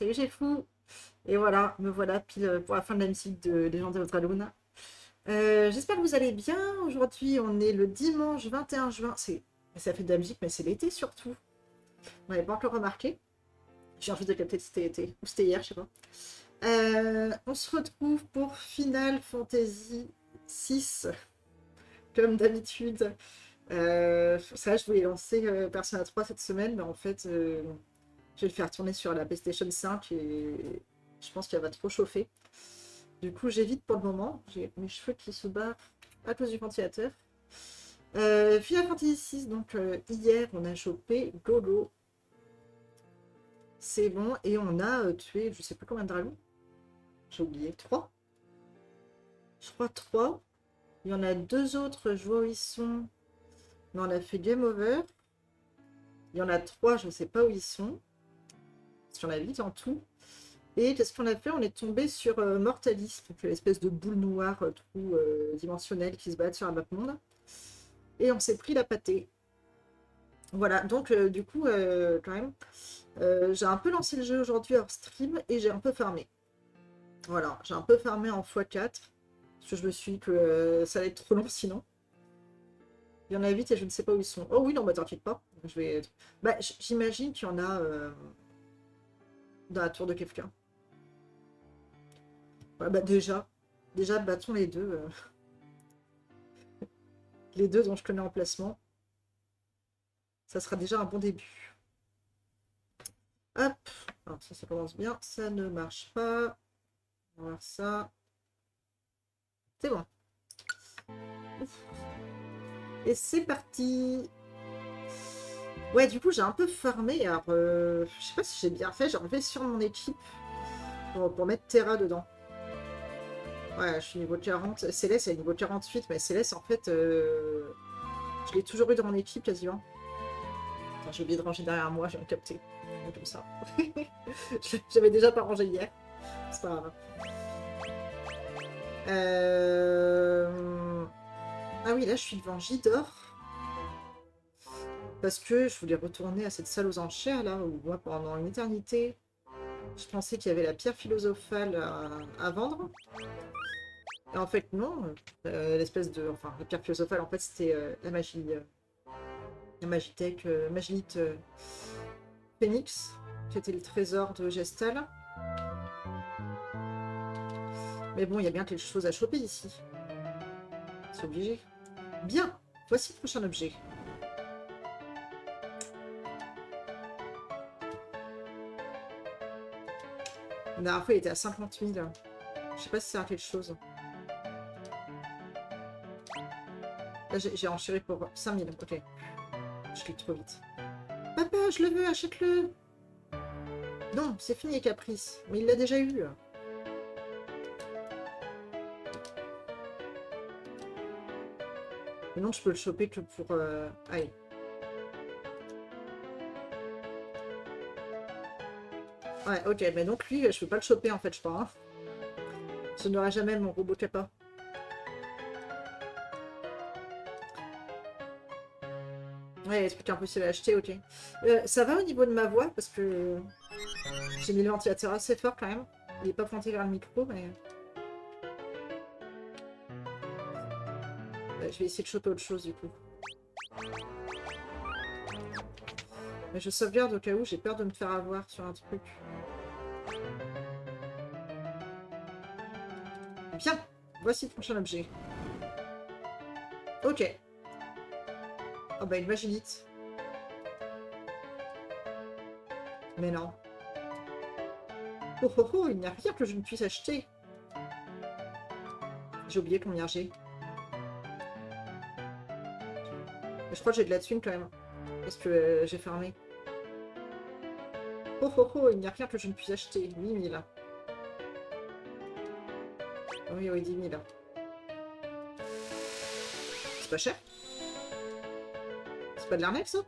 Salut, j'ai fou. Et voilà, me voilà pile pour la fin de la musique de Légende de Draloon. J'espère que vous allez bien. Aujourd'hui, on est le dimanche 21 juin. Ça fait de la musique, mais c'est l'été surtout. On n'avait pas encore remarqué. J'ai envie de capter que c'était été. Ou c'était hier, je sais pas. On se retrouve pour Final Fantasy 6. Comme d'habitude. Ça, je voulais lancer Persona 3 cette semaine, mais en fait, je vais le faire tourner sur la PlayStation 5 et je pense qu'elle va trop chauffer. Du coup, j'évite pour le moment. J'ai mes cheveux qui se barrent à cause du ventilateur. Final Fantasy 6, donc hier, on a chopé Golo. C'est bon. Et on a tué, je sais pas combien de dragons. J'ai oublié. 3. Je crois 3. Il y en a 2 autres, je vois où ils sont. Mais on a fait Game Over. Il y en a 3, je ne sais pas où ils sont. Parce qu'il y en a 8 en tout. Et qu'est-ce qu'on a fait? On est tombé sur Mortalis, donc l'espèce de boule noire trou dimensionnelle qui se balade sur un map monde. Et on s'est pris la pâtée. Voilà, donc du coup, quand même, j'ai un peu lancé le jeu aujourd'hui hors stream et j'ai un peu farmé. Voilà, j'ai un peu farmé en x4, parce que je me suis dit que ça allait être trop long sinon. Il y en a 8 et je ne sais pas où ils sont. Oh oui, non, bah t'inquiète pas. Je vais... Bah, j'imagine qu'il y en a dans la tour de quelqu'un. Ouais, bah déjà battons les deux dont je connais l'emplacement. Ça sera déjà un bon début. Hop, alors ça commence bien, ça ne marche pas. On va voir ça. C'est bon. Ouf. Et c'est parti. Ouais, du coup, j'ai un peu farmé. Alors, je sais pas si j'ai bien fait. J'ai enlevé sur mon équipe pour mettre Terra dedans. Ouais, je suis niveau 40. Céleste, elle est niveau 48. Mais Céleste, en fait, je l'ai toujours eu dans mon équipe quasiment. Attends, j'ai oublié de ranger derrière moi, j'ai capté. Comme ça. J'avais déjà pas rangé hier. C'est pas grave. Ah oui, là, je suis devant Gidor. Parce que je voulais retourner à cette salle aux enchères, là, où moi, pendant une éternité, je pensais qu'il y avait la pierre philosophale à vendre. Et en fait, non. L'espèce de... Enfin, la pierre philosophale, en fait, c'était la magie... la Magitech, Magilite Phoenix, qui était le trésor de Gestal. Mais bon, il y a bien quelque chose à choper ici. C'est obligé. Bien, voici le prochain objet. La dernière fois, il était à 50 000. Je sais pas si ça sert à quelque chose. Là, j'ai enchéré pour 5 000. Ok. Je clique trop vite. Papa, je le veux, achète-le. Non, c'est fini, Caprice. Mais il l'a déjà eu. Mais non, je peux le choper que pour... Allez. Ouais, ok, mais donc lui, je peux pas le choper en fait, je crois. Hein. Je n'aurai jamais mon robot kappa. Ouais, les trucs impossibles à acheter, ok. Ça va au niveau de ma voix, parce que j'ai mis le ventilateur assez fort quand même. Il est pas pointé vers le micro, mais... je vais essayer de choper autre chose du coup. Mais je sauvegarde au cas où, j'ai peur de me faire avoir sur un truc. Bien, voici le prochain objet. Ok. Oh bah une vaginite. Mais non. Oh oh oh, il n'y a rien que je ne puisse acheter. J'ai oublié combien j'ai. Je crois que j'ai de la thune quand même. Parce que j'ai fermé. Oh oh oh, il n'y a rien que je ne puisse acheter. 8 000. Oui, oui, 10 000. C'est pas cher? C'est pas de l'arnaque ça?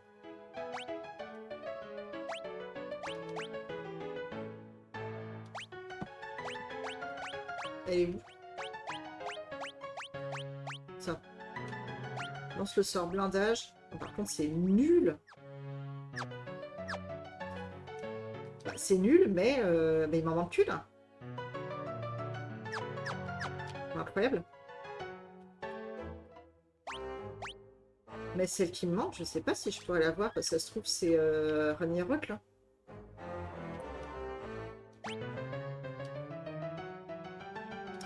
Elle est où? Ça. Lance le sort blindage. Par contre, c'est nul. Bah, c'est nul, mais il m'en manque qu'une. Incroyable. Mais celle qui me manque, je sais pas si je pourrais la voir, parce que ça se trouve, c'est Rani Rock, là.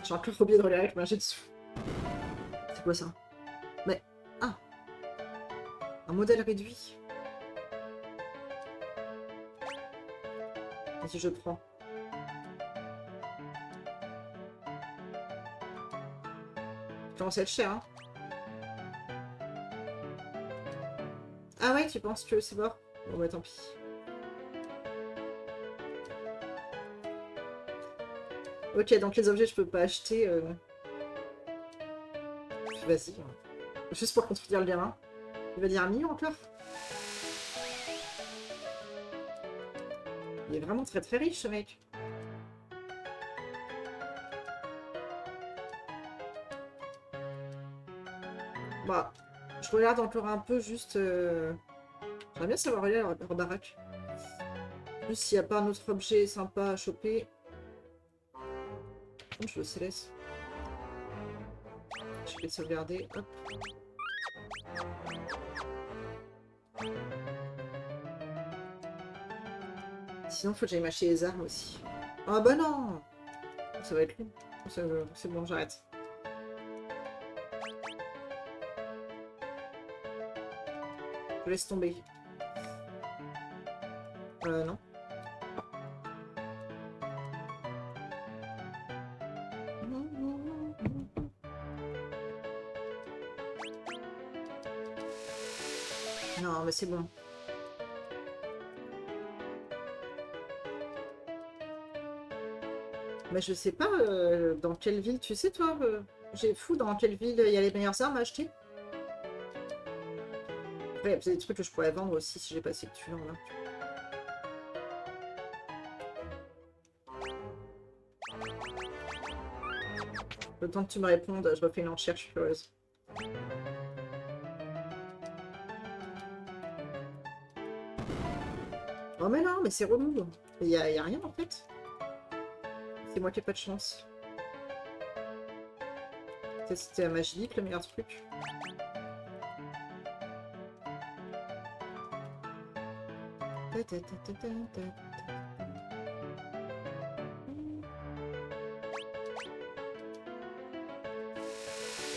J'ai encore oublié de regarder avec ma jet dessus. C'est quoi ça? Mais... Ah! Un modèle réduit. Vas-y, je prends. Comment c'est cher, hein? Ah ouais, tu penses que c'est mort? Bon bah tant pis. Ok, donc les objets je peux pas acheter. Vas-y. Juste pour contredire le gamin. Il va dire 1 million encore? Il est vraiment très très riche ce mec. Bah, je regarde encore un peu juste... J'aimerais bien savoir aller à leur baraque. Plus s'il n'y a pas un autre objet sympa à choper. Je le laisse. Je vais sauvegarder. Hop. Sinon, faut que j'aille m'acheter les armes aussi. Ah bah non! Ça va être long. C'est bon, j'arrête. Je laisse tomber. Non. Non, mais c'est bon. Mais je sais pas dans quelle ville, tu sais toi, j'ai fou dans quelle ville il y a les meilleures armes à acheter. Après, il y a peut-être des trucs que je pourrais vendre aussi si j'ai pas assez de thunes là. Le temps que tu me répondes, je refais une enchère, je suis heureuse. Oh mais non, mais c'est relou. Il y a rien en fait. C'est moi qui ai pas de chance. C'était la magie, le meilleur truc.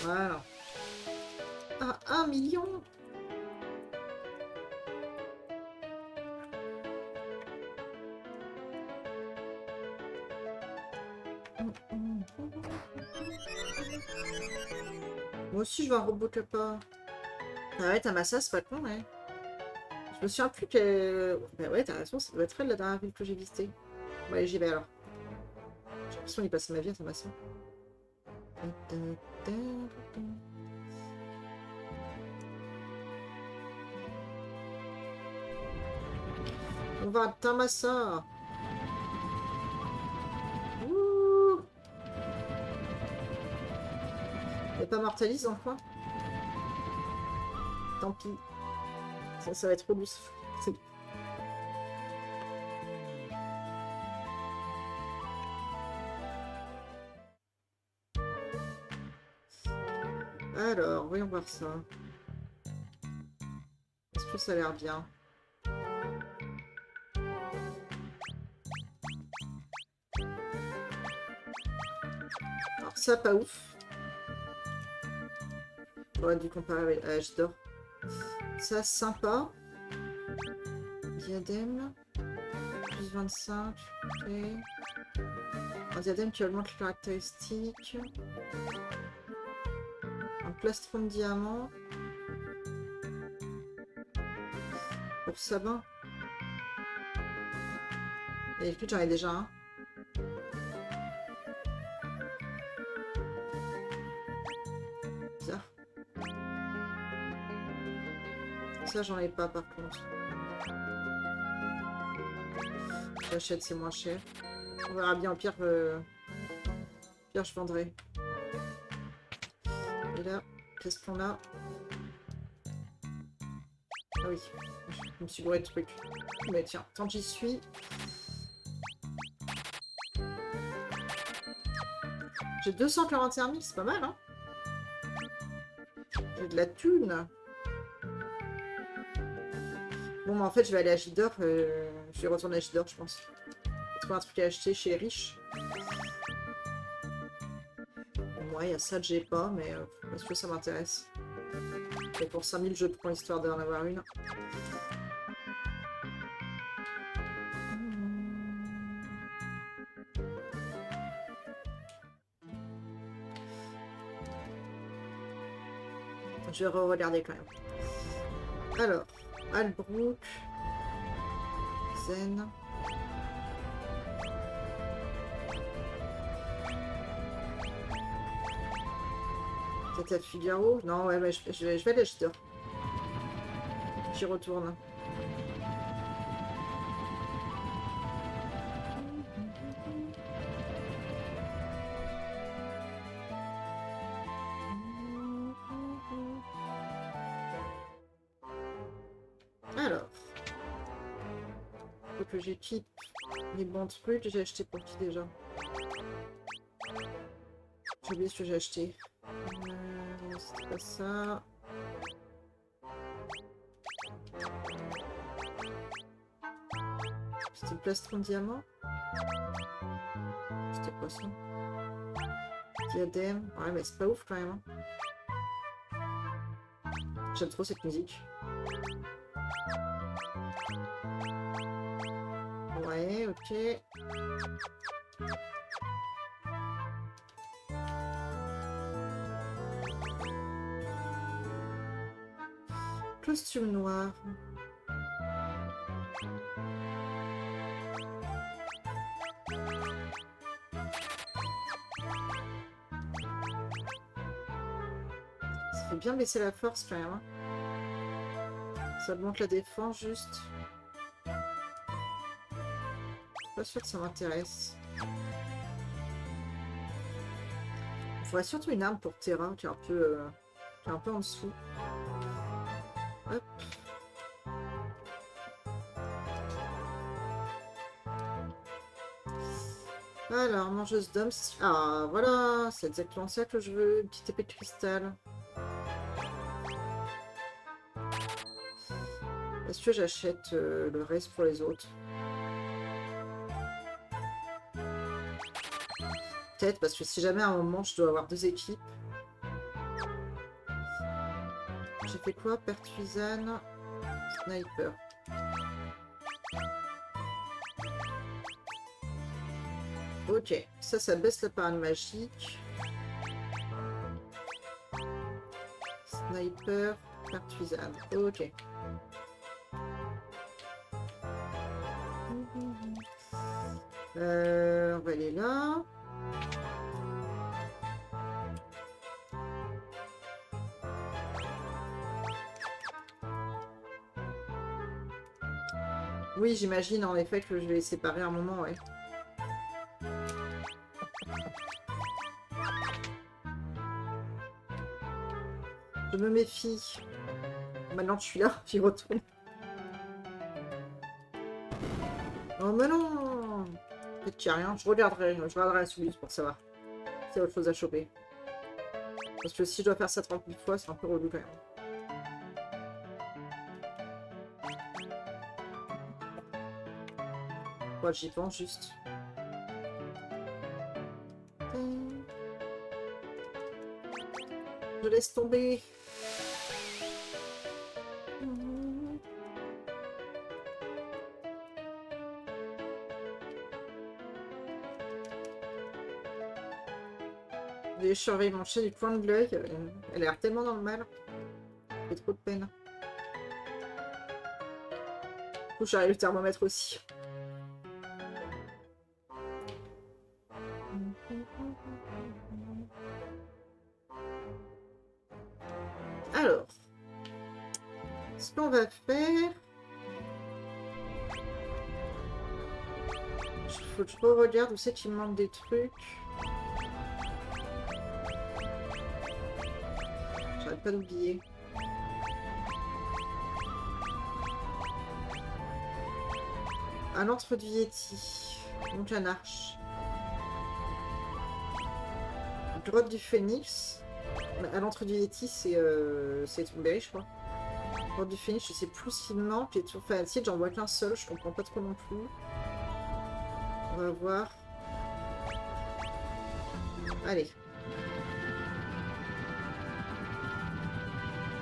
Voilà. Ah, 1 million! Moi aussi, je veux un robot capa. Ah ouais, Tamasa, c'est pas con, ouais. Je me souviens plus que... Bah ouais, t'as raison, ça doit être elle, la dernière ville que j'ai visitée. Bon, allez, j'y vais alors. J'ai l'impression d'y passer ma vie à Tamasa. On va à Tamasa. Ouh. Y'a pas Mortalis dans le coin? Tant pis. Ça va être relou. Alors, voyons voir ça. Est-ce que ça a l'air bien? Alors ça, pas ouf. J'aurais dû comparer avec l'âge d'or. Ça, sympa. Diadème. Plus 25. Okay. Un diadème qui augmente les caractéristiques. Un plastron de diamant. Pour sabin. Et écoute, j'en ai déjà un. Bizarre. Ça, j'en ai pas par contre. J'achète, c'est moins cher. On verra bien, au pire, pire je vendrai. Et là, qu'est-ce qu'on a? Ah oui, je me suis bourré de trucs. Mais tiens, tant que j'y suis, J'ai 241 000, c'est pas mal, hein. J'ai de la thune. Bon, mais en fait, je vais aller à Gildor. Je vais retourner à Gildor, je pense. Trouver un truc à acheter chez Riche. Ouais, il y a ça que j'ai pas, mais est-ce que ça m'intéresse? Et pour 5000, je prends histoire d'en avoir une. Je vais re-regarder quand même. Alors, Albrook, Zen. Peut-être à Figaro? Non, ouais, mais je vais aller acheter. J'y retourne. Alors, faut que j'équipe les bons trucs. J'ai acheté pour qui déjà? J'ai oublié ce que j'ai acheté. C'était pas ça. C'était plastron diamant. C'était quoi ça? Diadème. Ouais, mais c'est pas ouf quand même. J'aime trop cette musique. Ouais, ok. Costume noir. Ça fait bien baisser la force quand même. Hein. Ça augmente la défense juste. Pas sûr que ça m'intéresse. Il faudrait surtout une arme pour Terra qui est un peu en dessous. Hop. Alors, mangeuse d'hommes. Ah, voilà, c'est exactement ça que je veux. Une petite épée de cristal. Est-ce que j'achète le reste pour les autres? Peut-être, parce que si jamais à un moment je dois avoir deux équipes. J'ai fait quoi? Pertuisane, sniper. Ok, ça baisse la parade magique. Sniper, pertuisane. Ok. On va aller là. Oui, j'imagine en effet que je vais les séparer un moment, ouais. Je me méfie. Maintenant que je suis là, j'y retourne. Oh mais non! Peut-être qu'il n'y a rien. Je regarderai la solution pour savoir s'il y a autre chose à choper. Parce que si je dois faire ça 30 000 fois, c'est un peu relou quand même. Ouais, j'y pense juste. Je laisse tomber. J'ai surveillé mon chien du coin de l'œil. Elle a l'air tellement dans le mal. J'ai trop de peine. Du coup, j'arrive le thermomètre aussi. Alors, ce qu'on va faire... Il faut que je regarde où c'est qu'il me manque des trucs. J'arrête pas d'oublier. À l'entre du Yeti. Donc un arche. grotte du Phénix. À l'entrée du Yeti, c'est Thornberry, je crois. Grotte du Phénix, je sais plus ce qu'il manque. Et tout... Enfin, si, j'en vois qu'un seul, je comprends pas trop non plus. On va voir. Allez.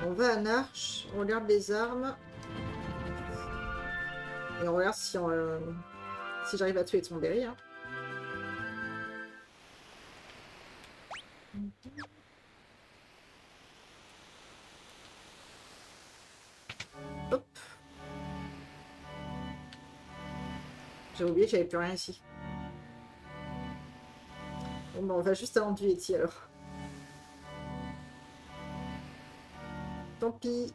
On va à Narch, on regarde les armes. Et on regarde si, si j'arrive à tuer Thornberry. Hein. Hop. J'ai oublié que j'avais plus rien ici. Bon, bah, on va juste avant du Yeti alors. Tant pis.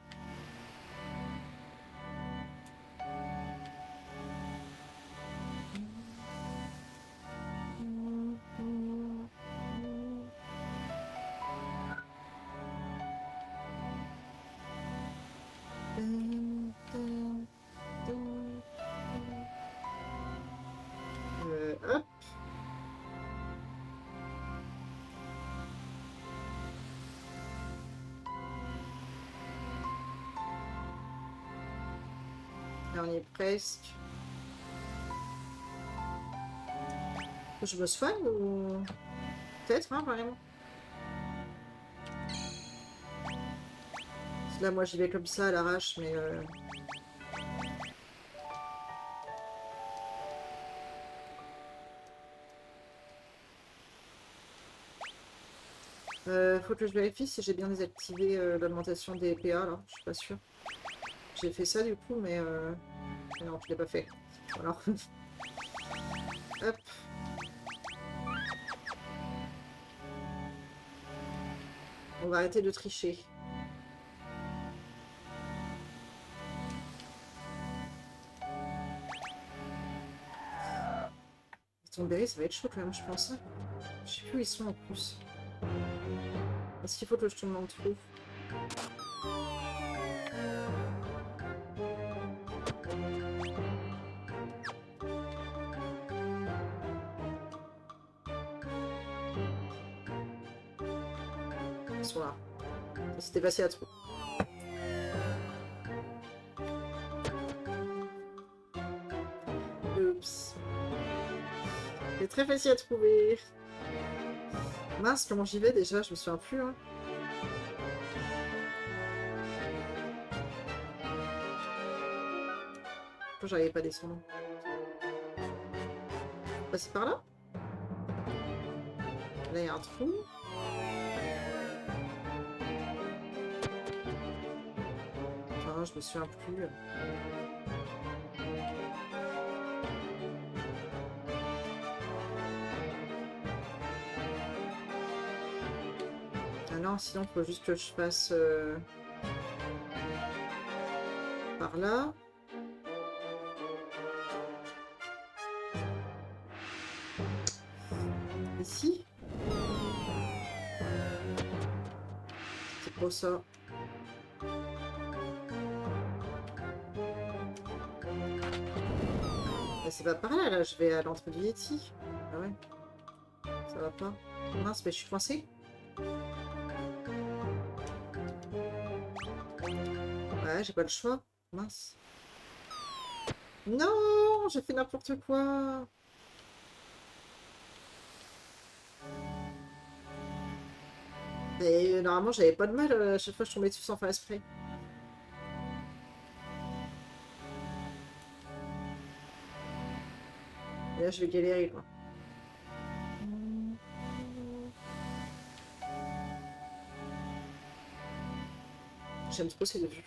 Hop. Là, on y est presque. Je me soigne ou... Peut-être, hein, vraiment. Là, moi, j'y vais comme ça à l'arrache, mais... faut que je vérifie si j'ai bien désactivé l'augmentation des PA, là. Je suis pas sûre. J'ai fait ça, du coup, mais... Non, je l'ai pas fait. Voilà. Hop. On va arrêter de tricher. Thornberry, ça va être chaud quand même, je pense. Je sais plus où ils sont en plus. Est-ce qu'il faut que je tombe dans le trou? Ils sont là. C'était passé à trou. Oups. C'est très facile à trouver. Mince, comment j'y vais déjà? Je me souviens plus. Hein. Pourquoi j'arrivais pas à descendre? Passer par là? Là, il y a un trou. Ah, je me souviens plus. Ah non, sinon, il faut juste que je fasse par là. Ici. C'est pour ça. C'est pas par là, là, je vais à l'entrée du Yeti. Ah ouais. Ça va pas. Mince, mais je suis coincée. Ouais, j'ai pas le choix. Mince. Non, j'ai fait n'importe quoi. Et normalement, j'avais pas de mal à chaque fois que je tombais dessus sans faire exprès. Et là, je vais galérer, quoi. J'aime trop ces deux vues.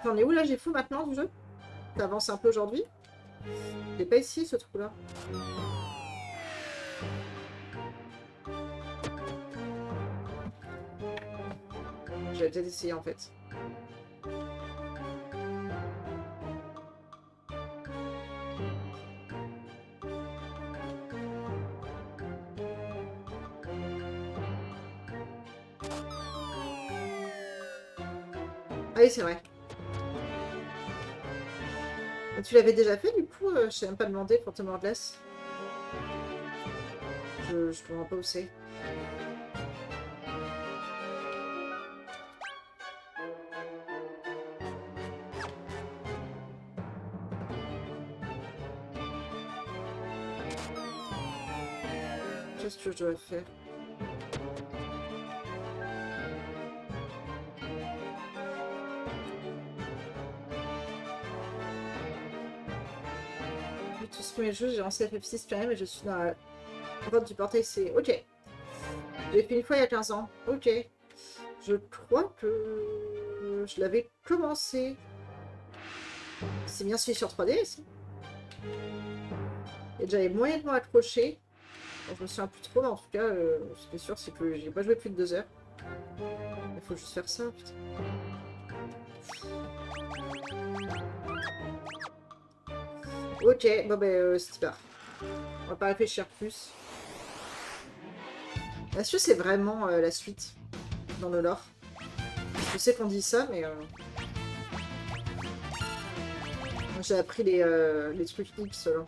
T'en es où, là? J'ai fou maintenant du jeu? T'avances un peu aujourd'hui? Il est pas ici, ce trou-là. J'avais peut-être essayé, en fait. Ah oui, c'est vrai. Tu l'avais déjà fait, du coup? Je t'ai même pas demandé pour te mordre glace. Je comprends pas où c'est. Qu'est-ce que je dois faire? Tous ce premier jeu, j'ai lancé FF6 quand même et je suis dans la droite du portail. C'est ok. J'ai fait une fois il y a 15 ans. Ok. Je crois que je l'avais commencé. C'est bien suivi sur 3D ici. Et j'avais moyennement accroché. Bon, je me souviens plus trop, mais en tout cas, ce qui est sûr, c'est que j'ai pas joué plus de 2 heures. Il faut juste faire ça, putain. Ok, bon ben c'est part. On va pas réfléchir plus. Est-ce que c'est vraiment la suite dans le lore? Je sais qu'on dit ça, mais j'ai appris les trucs X là.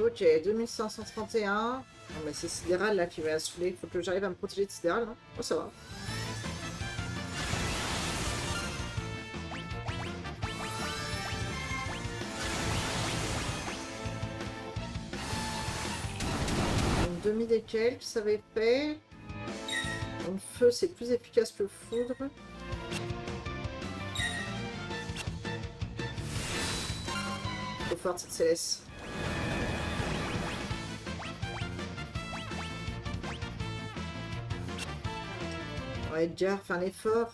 Ok, 2531. Non, mais c'est Sidéral là qui va saouler. Faut que j'arrive à me protéger de Sidéral, non? Oh, ça va. Donc, demi des quelques, ça va être fait. Donc, feu, c'est plus efficace que foudre. Trop forte cette Céleste. Ouais, Edgar, fais un effort.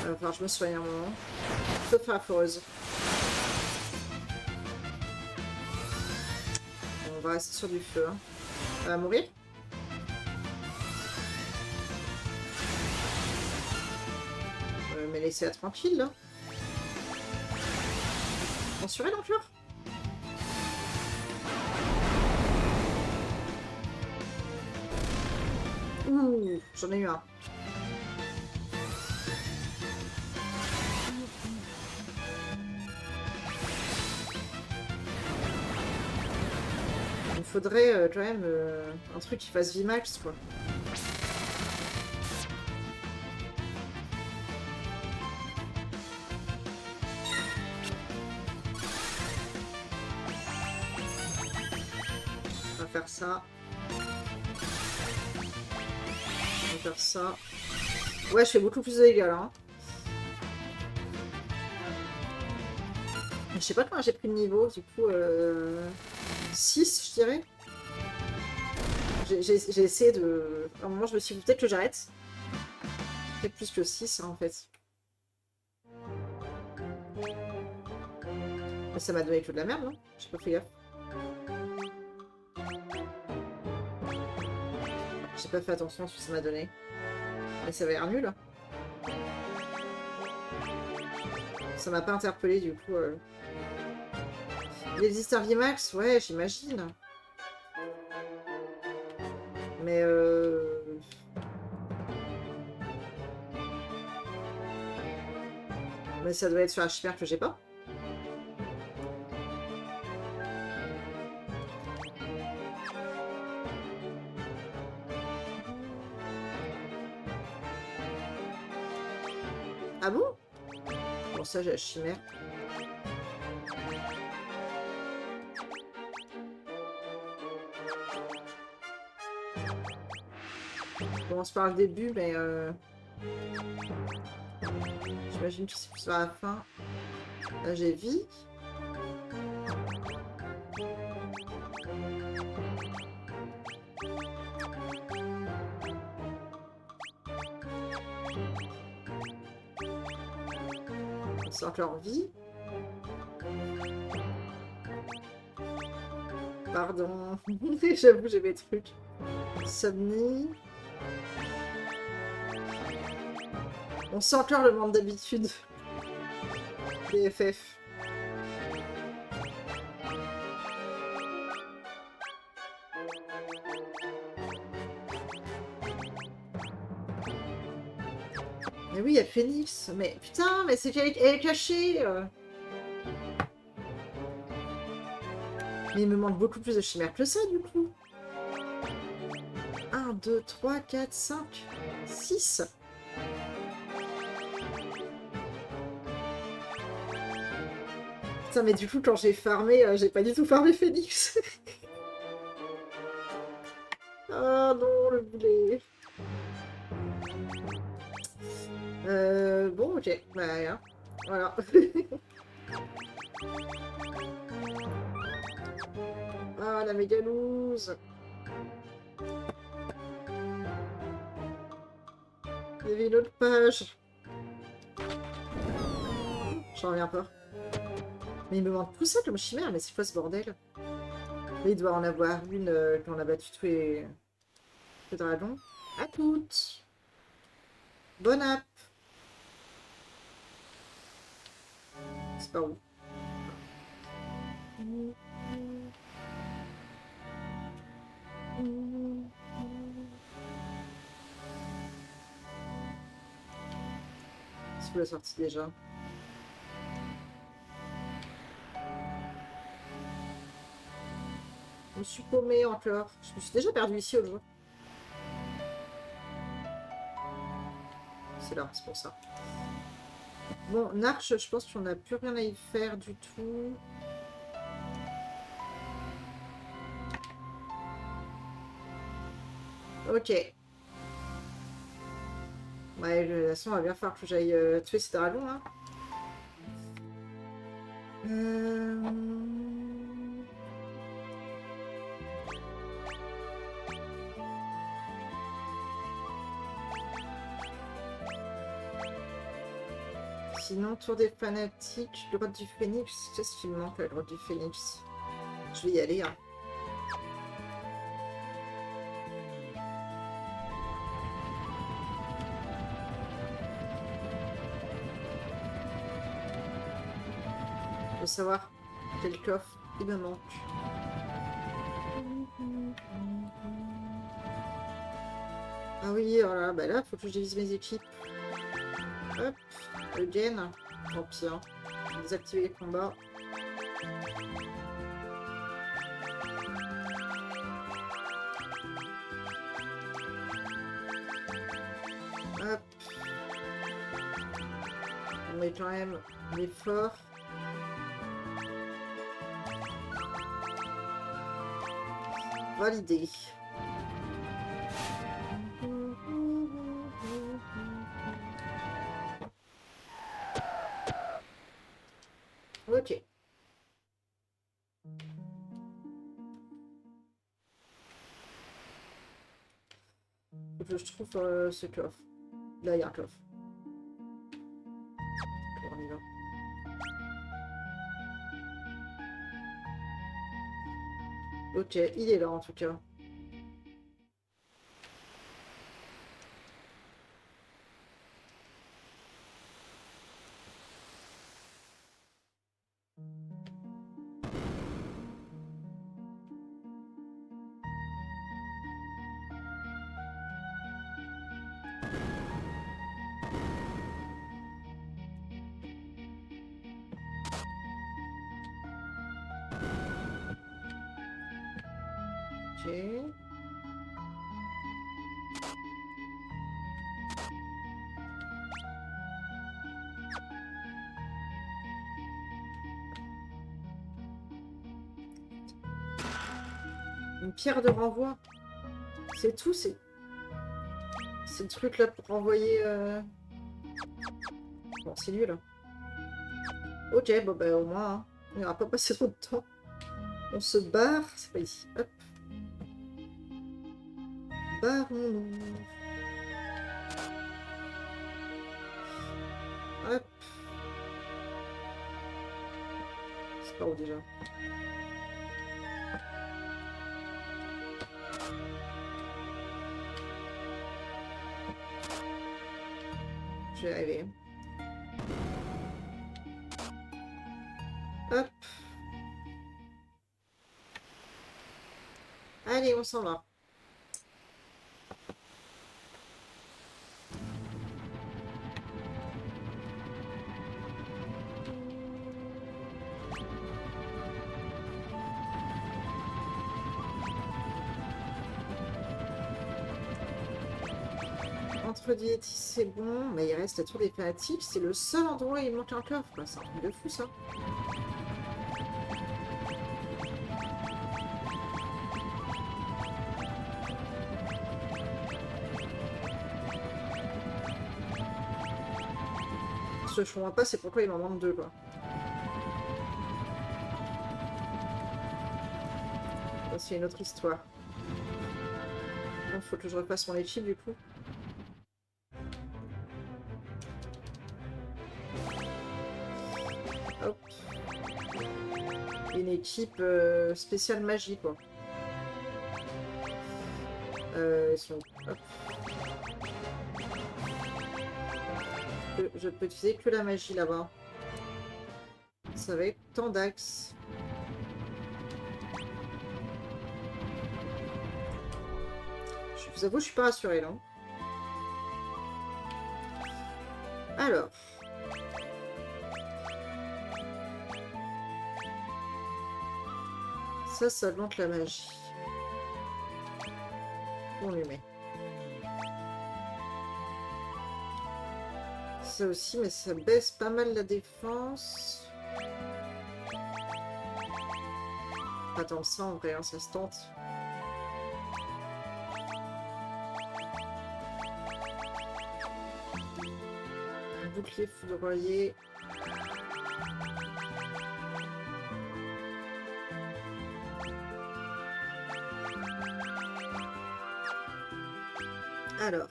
Enfin, je me soigne un moment. Sauf à la foreuse. On va rester sur du feu. Hein. Elle va mourir? Mais laissez-la tranquille, là. Censurez l'enflure. Ouh, j'en ai eu un. Il faudrait quand même un truc qui fasse Vimax, quoi. On va faire ça. On va faire ça. Ouais, je fais beaucoup plus de dégâts, là. Hein. Je sais pas comment j'ai pris le niveau, du coup... 6, je dirais. J'ai essayé de... À un moment, je me suis dit peut-être que j'arrête. Peut-être plus que 6, hein, en fait. Mais ça m'a donné que de la merde, non? J'ai pas fait gaffe. J'ai pas fait attention à ce que ça m'a donné. Mais ça va l'air nul. Hein. Ça m'a pas interpellé, du coup... Il existe un VMAX, ouais, j'imagine. Mais mais ça doit être sur un chimère que j'ai pas. Ah bon? Bon, ça, j'ai la chimère. Je commence par le début, mais j'imagine que c'est plus vers la fin. Là, j'ai vie. C'est encore vie. Pardon. J'avoue, j'ai mes trucs. Somni. On sent encore le manque d'habitude. Des FF. Mais oui, il y a Phoenix. Mais putain, mais c'est qu'elle est cachée. Mais il me manque beaucoup plus de chimères que ça, du coup. 1, 2, 3, 4, 5, 6. Putain, mais du coup, quand j'ai farmé, j'ai pas du tout farmé Phoenix. Ah non, le boulet. Bon, ok. Bah, rien. Voilà. Ah, la méga loose. Il y avait une autre page. J'en reviens pas. Mais il me manque tout ça comme chimère, mais c'est quoi ce bordel? Mais il doit en avoir une quand on a battu tous les dragons. À toutes. Bonne app. C'est pas où. C'est où la sortie déjà? Je me suis paumée encore. Je me suis déjà perdue ici au jeu. C'est là, c'est pour ça. Bon, Narch, je pense qu'on n'a plus rien à y faire du tout. Ok. Ouais, de toute façon, il va bien falloir que j'aille tuer ces dragons, hein. Sinon, tour des fanatiques, grotte du phénix. Qu'est-ce qui me manque, la grotte du phénix? Je vais y aller, hein. Je veux savoir quel coffre il me manque. Ah oui, voilà, bah là, faut que je divise mes équipes. Hop, again. Tant pis, hein. Désactiver les combats. Hop. On met quand même l'effort. Validé. Ok. Faut que je trouve ce coffre. Là, il y a un coffre. On y va. Ok, il est là en tout cas. Ok. Une pierre de renvoi. C'est tout, c'est le truc là pour renvoyer... Bon, c'est lui là. Ok, bon bah au moins, hein. On n'ira pas passer trop de temps. On se barre. C'est pas ici. Hop. Barrons-nous. Hop. C'est par où déjà? je vais y arriver. Hop. Allez, on s'en va. Entre diététique, c'est bon, mais il reste la tour des fanatiques. C'est le seul endroit où il manque un coffre, quoi. C'est un truc de fou, ça. Ce que je comprends pas, c'est pourquoi il m'en manque deux, quoi. Ça, c'est une autre histoire. Il faut que je repasse mon équipe, du coup. Hop. Une équipe spéciale magie, quoi. Ils sont... Hop. Je peux utiliser que la magie là-bas. Ça va être tant d'axes. Je vous avoue, je suis pas rassurée là. Alors. Ça augmente la magie. On lui met. Ça aussi, mais ça baisse pas mal la défense. Pas tant que ça en vrai, hein, ça se tente. Bouclier foudroyé. Alors.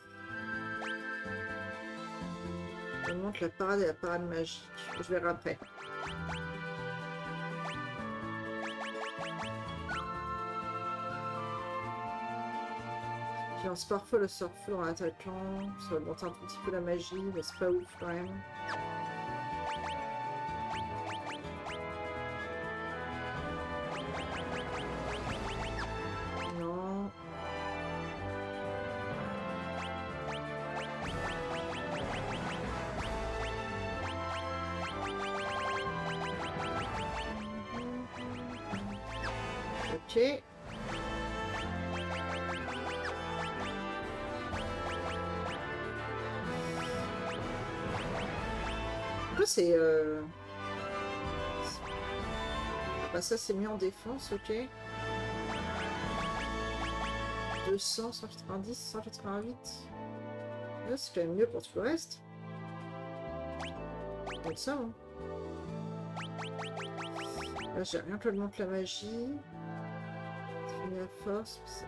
On monte la parade et la parade magique. Je verrai après. Qui lance parfois le sort feu en attaquant. Ça va monter un tout petit peu la magie, mais c'est pas ouf quand même. Non. Ok. C'est bah, ça c'est mis en défense, ok. 200, 190, 188. Là, c'est quand même mieux pour tout le reste. Donc ça, hein. Là, j'ai rien que le manque la magie. La force.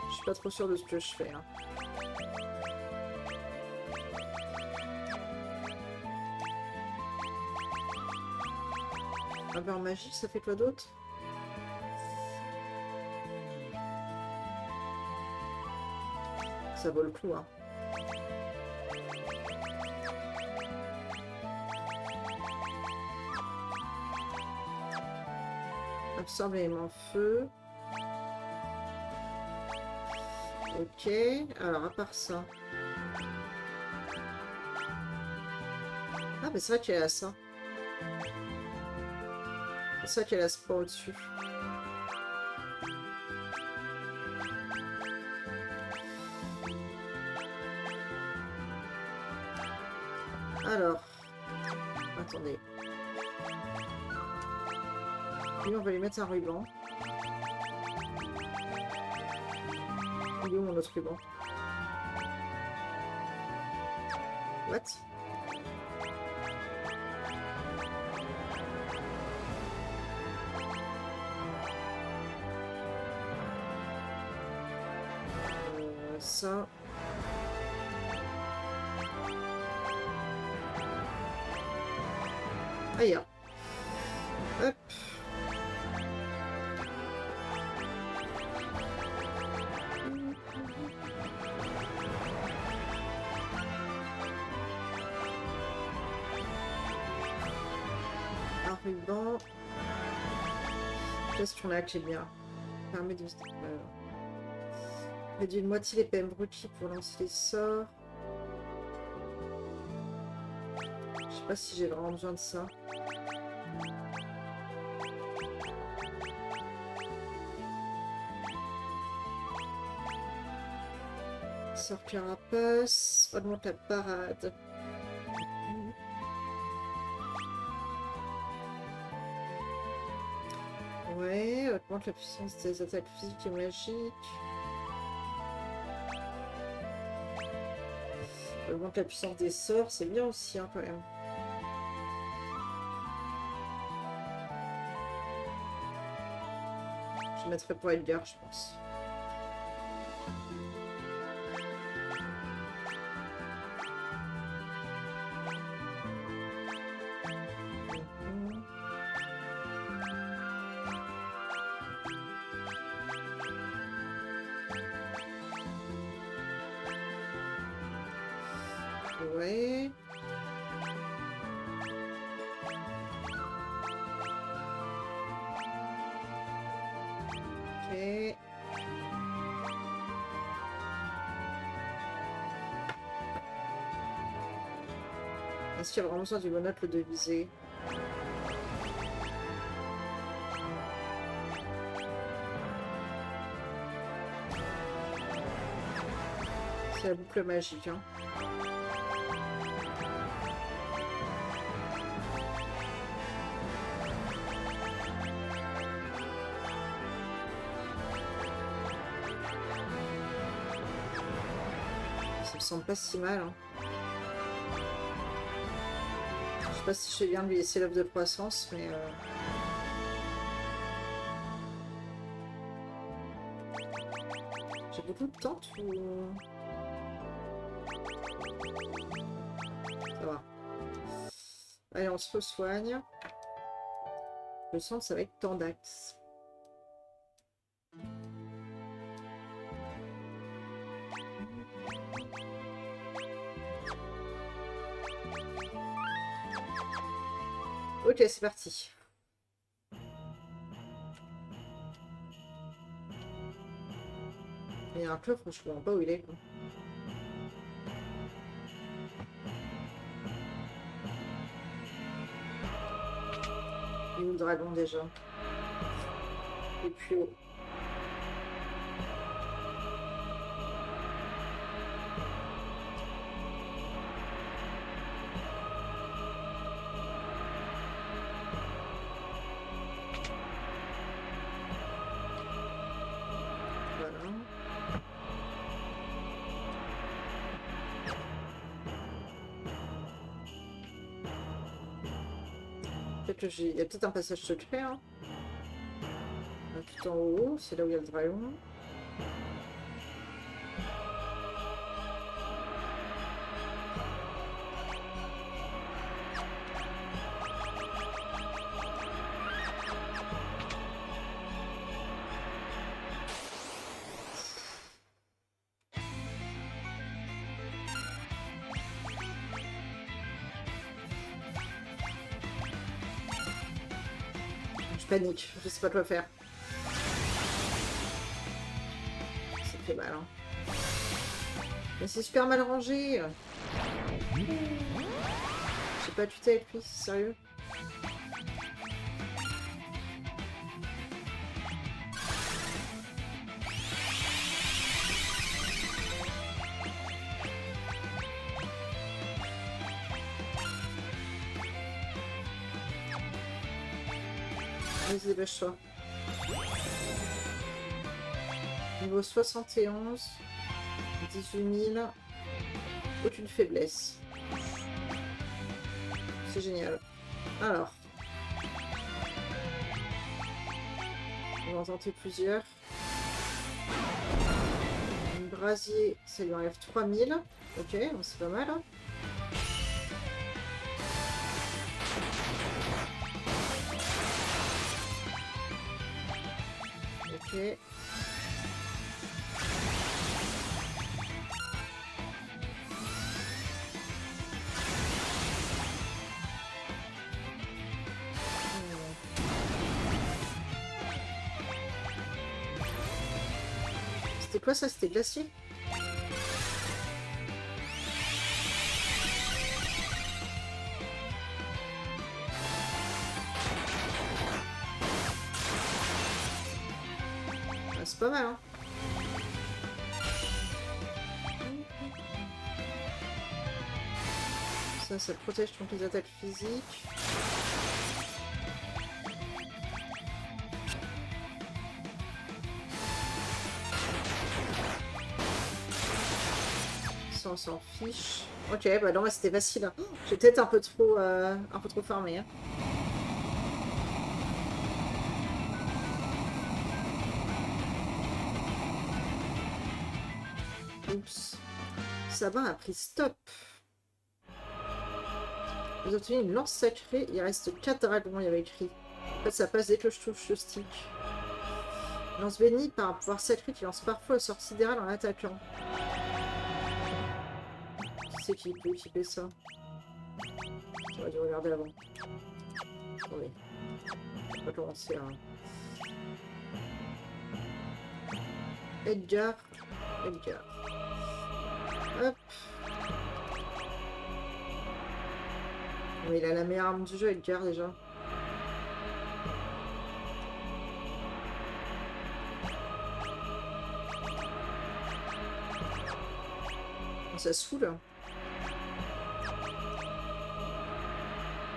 Je suis pas trop sûre de ce que je fais. Hein. Un beurre magique, ça fait quoi d'autre? Ça vaut le coup, hein. Absorbe l'élément feu. Ok, alors à part ça. Ah, mais c'est vrai qu'elle a ça. C'est ça qu'elle a ce pas au-dessus. Alors, attendez. Lui, on va lui mettre un ruban. Il est où mon autre ruban? What? Ça. Aïe. Hop. ruban. Question là qui est bien. Permet de... réduit de moitié les PM brutiers pour lancer les sorts. Je sais pas si j'ai vraiment besoin de ça. Sort carapace, augmente la parade. Ouais, augmente la puissance des attaques physiques et magiques. Augmente la puissance des sorts, c'est bien aussi hein, quand même. Je mettrais pour Edgar, je pense. Ouais. Ok. Est-ce qu'il y a vraiment besoin du monocle de visée? C'est la boucle magique, hein. Ça me semble pas si mal, hein. Je sais pas si je fais bien de lui laisser l'œuvre de croissance, mais... J'ai beaucoup de tentes ou... Ça va. Allez, on se resoigne. Je sens que ça va être temps d'axe. Ok, c'est parti. Il y a un coffre, je ne comprends pas où il est, quoi. Il est où le dragon déjà? Et puis haut. Voilà. Peut-être que il y a peut-être un passage secret, hein. Là, tout en haut, c'est là où il y a le dragon. Je panique, je sais pas quoi faire. Ça fait mal, hein. Mais c'est super mal rangé. J'ai pas tuté avec lui, c'est sérieux. Vas-y, dépêche-toi. Niveau 71. 18 000. Aucune faiblesse. C'est génial. Alors. On va en tenter plusieurs. Un brasier, ça lui enlève 3000. Ok, donc c'est pas mal. Hein. Ok. C'était quoi ça? C'était glacier? Ah, c'est pas mal, hein. Ça protège contre les attaques physiques. Ça, on s'en fiche. Ok, bah non, c'était facile. Hein. J'ai peut-être un peu trop farmé. Hein. Oups. Sabin a pris stop. Vous obtenez une lance sacrée. Il reste 4 dragons, il y avait écrit. En fait, ça passe dès que je touche le stick. Lance bénie par un pouvoir sacré qui lance parfois le sort sidéral en attaquant. Qui c'est qui peut équiper ça? J'aurais dû regarder avant. Attendez. On va commencer à... Edgar. Hop. Oui, il a la meilleure arme du jeu, Edgar, déjà. Oh, ça saoule.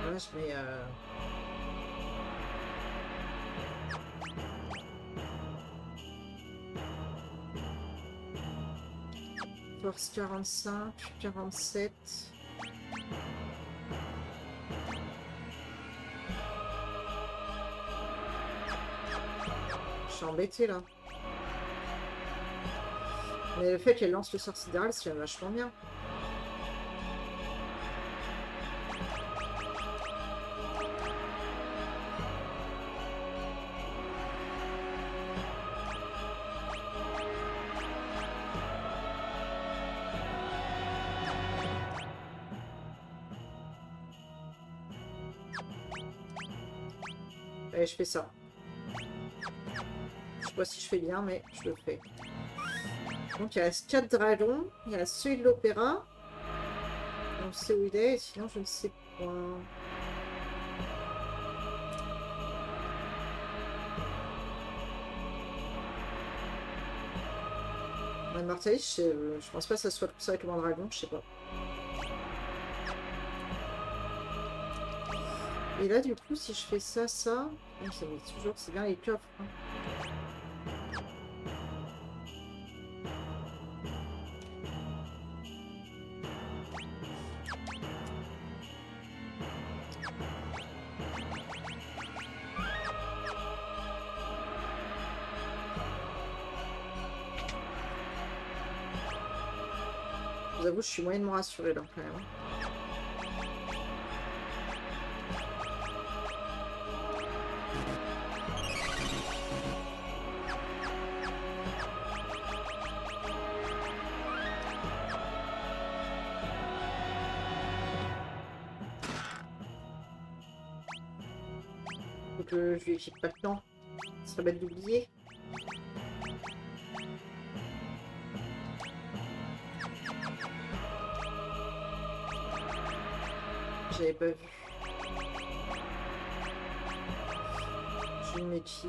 Ouais, je mets... Force 45, 47... Je suis embêtée là. Mais le fait qu'elle lance le sort sidéral, c'est vachement bien. Allez, je fais ça. Je sais pas si je fais bien, mais je le fais. Donc il reste 4 dragons. Il y a celui de l'opéra. On sait où il est, sinon je ne sais pas. La Mortalis, je pense pas que ça soit comme ça avec le dragon, je sais pas. Et là, du coup, si je fais ça, ça met toujours, c'est bien les coffres. Hein. Je vous avoue, je suis moyennement rassurée là, quand même. Faut que je lui équipe pas de temps. Ce serait bête d'oublier. J'avais pas vu. Je lui mets qui?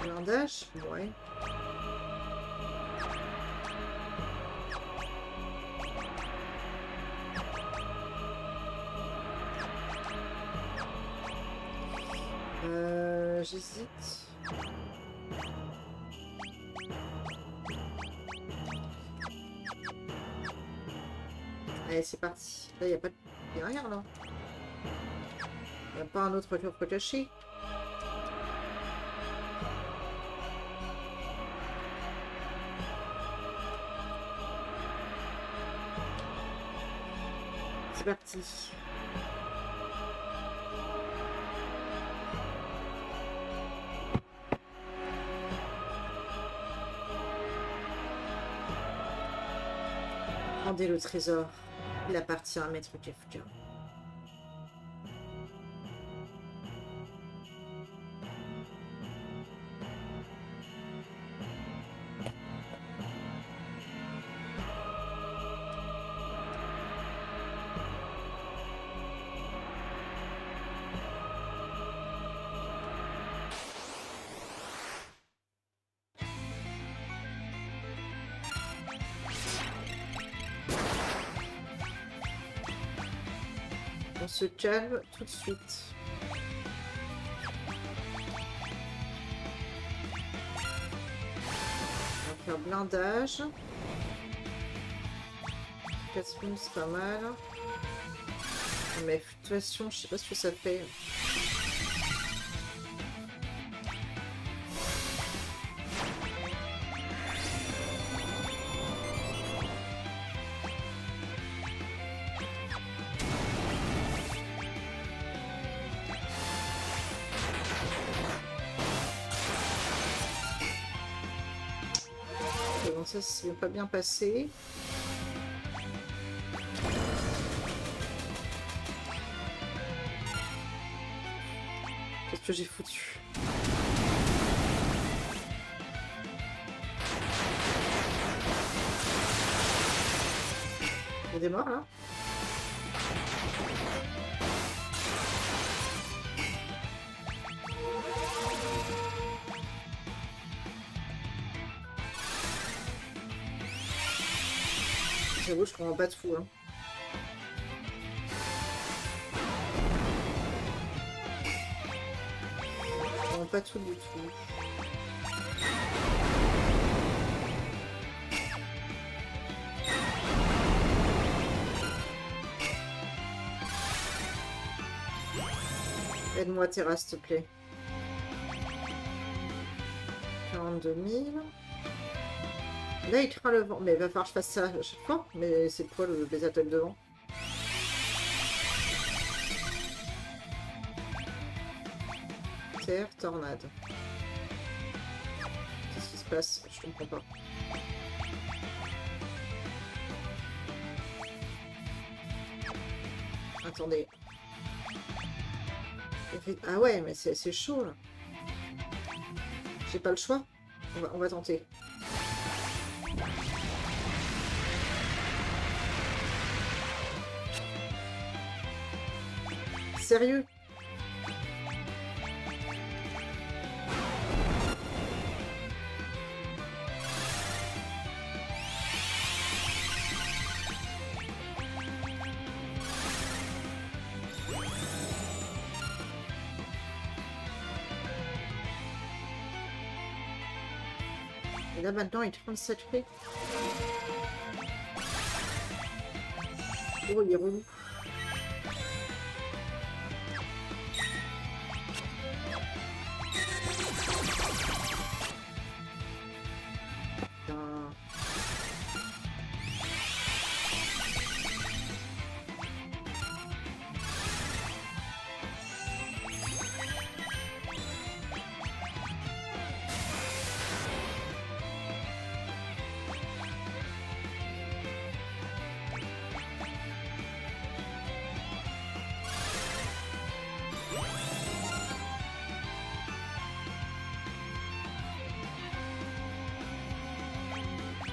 Blindage? Ouais. J'hésite. Allez, c'est parti. Là, il n'y a pas de... Y a rien, là. Il n'y a pas un autre coffre caché. C'est parti. Rendez le trésor. Il appartient à Maître Kefka. On se calme tout de suite. On va faire blindage. 4 000, c'est pas mal. Mais fluctuation, je sais pas ce que ça fait. Ok, donc ça, c'est pas bien passé. Qu'est-ce que j'ai foutu? Il y a des morts là? J'avoue, je comprends pas de fou. Hein. Je comprends pas tout du tout. Aide-moi, Terra, s'il te plaît. 42 000. Là, il craint le vent. Mais il va falloir que je fasse ça à chaque fois. Mais c'est quoi les attaques de vent? Terre, tornade. Qu'est-ce qui se passe? Je comprends pas. Attendez. Ah ouais, mais c'est chaud là. J'ai pas le choix. On va tenter. Sérieux? Et là maintenant il est 37 fait. Oh il est relou. Putain.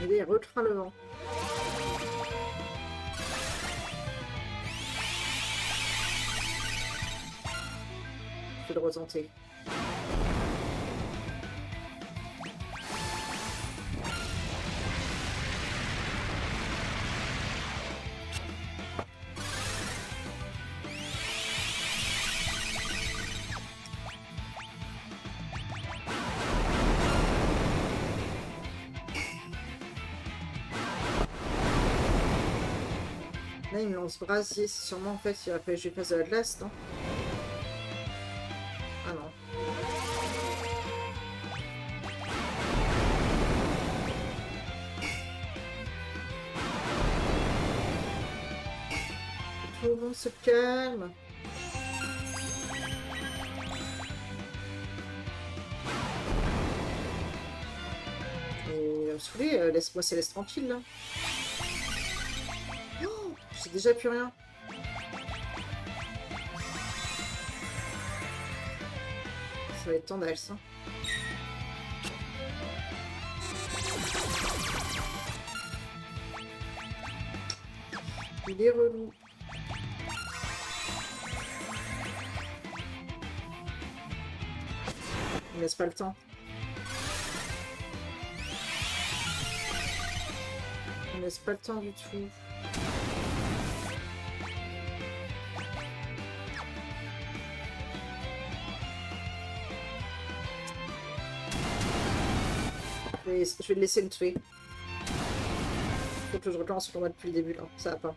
Il est retrait le vent. Je vais le retenter. Là, il me lance brasier. C'est sûrement en fait, il a fallu que je fasse de la glace, non? Ah non. Tout le monde se calme. Et saoulé, laisse-moi Céleste tranquille là. Oh, j'ai déjà plus rien. Ça va être tendance, hein. Il est relou. Il me laisse pas le temps. Il me laisse pas le temps du tout. Je vais le laisser le tuer. Faut que je recommence le combat depuis le début là, ça va pas.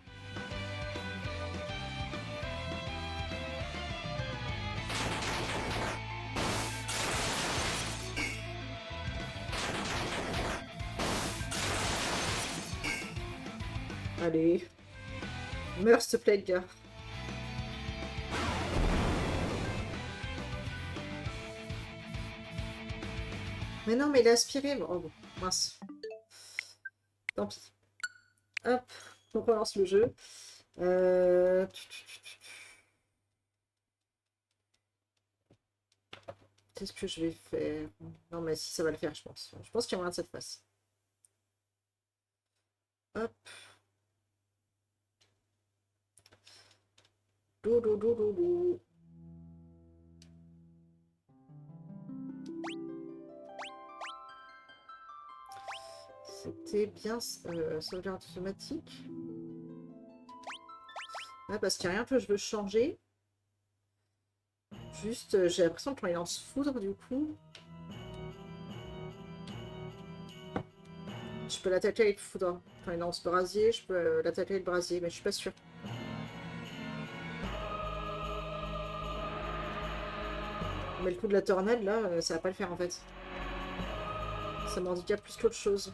Allez. Meurs s'il te plaît, Edgar. Mais non, mais il a aspiré. Oh bon, mince. Tant pis. Hop, on relance le jeu. Qu'est-ce que je vais faire? Non, mais si ça va le faire, je pense. Je pense qu'il y a moyen de cette face. Hop. Doudou. C'était bien sauvegarde automatique. Ouais, parce qu'il n'y a rien que je veux changer. Juste, j'ai l'impression que quand il lance foudre, du coup... Je peux l'attaquer avec foudre. Quand il lance brasier, je peux l'attaquer avec brasier, mais je suis pas sûre. Mais le coup de la tornade, là, ça va pas le faire, en fait. Ça m'handicape plus qu'autre chose.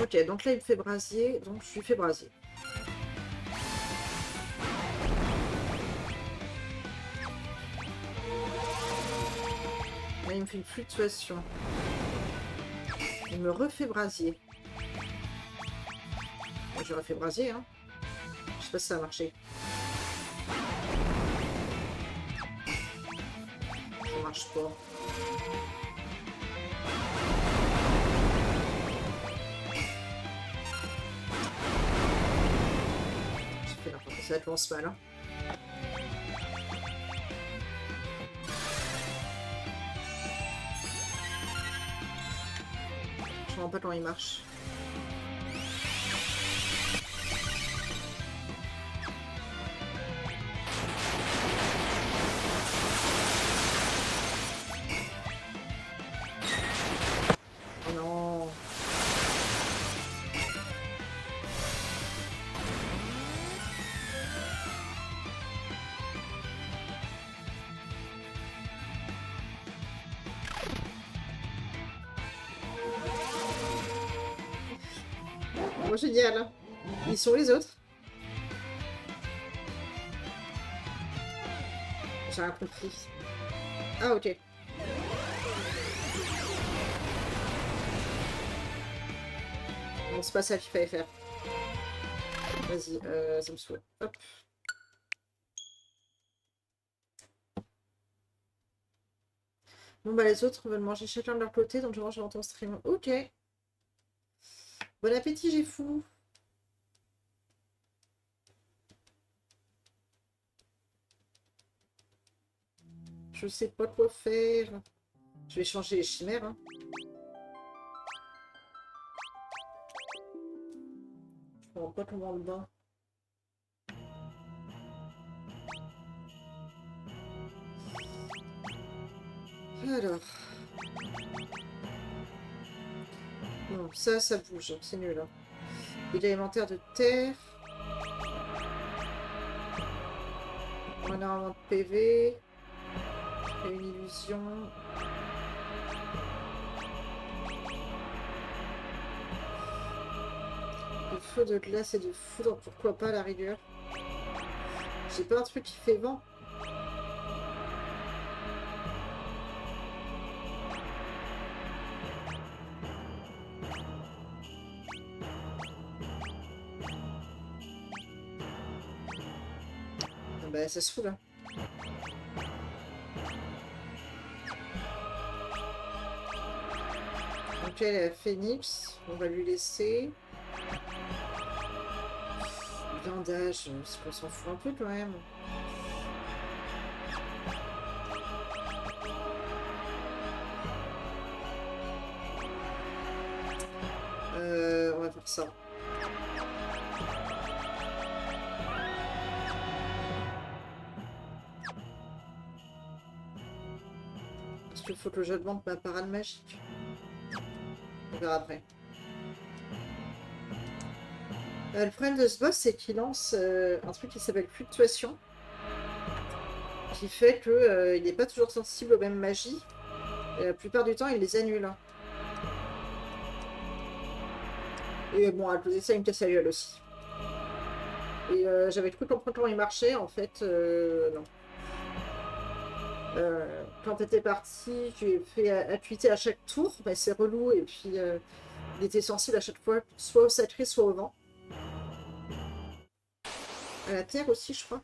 Ok, donc là il me fait brasier, donc je lui fais brasier. Là il me fait une fluctuation. Il me refait brasier. J'aurais fait brasier, hein. Je sais pas si ça a marché. Ça marche pas. J'ai fait n'importe quoi, ça commence mal, hein. Je ne sais pas comment il marche. Oh non. Oh, génial. Ils sont les autres. J'ai rien compris. Ah, ok. Bon, c'est pas ça qu'il fallait faire. Vas-y, ça me saoule. Hop. Bon, bah, les autres veulent manger chacun de leur côté, donc je mange dans ton stream. Ok. Bon appétit, j'ai fou. Je sais pas quoi faire. Je vais changer les chimères, hein. Je prends pas comment le bain. Alors. Non, ça bouge. C'est nul, hein. Huile alimentaire de terre. Énormément de PV. Et une illusion. De feu, de glace et de foudre, pourquoi pas à la rigueur. J'ai pas un truc qui fait vent. Ah bah ça se fout là. Donc elle est à Phoenix, on va lui laisser. blindage, c'est qu'on s'en fout un peu quand même. On va faire ça. Est-ce qu'il faut que je demande ma parade magique? On verra après. Le problème de ce boss, c'est qu'il lance un truc qui s'appelle fluctuation, qui fait qu'il n'est pas toujours sensible aux mêmes magies. Et la plupart du temps, il les annule. Et bon, à cause de ça, il me casse la gueule aussi. Et j'avais cru comprendre comment il marchait, en fait, non. Quand t'étais parti, j'ai fait acuité à chaque tour, bah, c'est relou, et puis il était sensible à chaque fois, soit au sacré, soit au vent. À la terre aussi, je crois.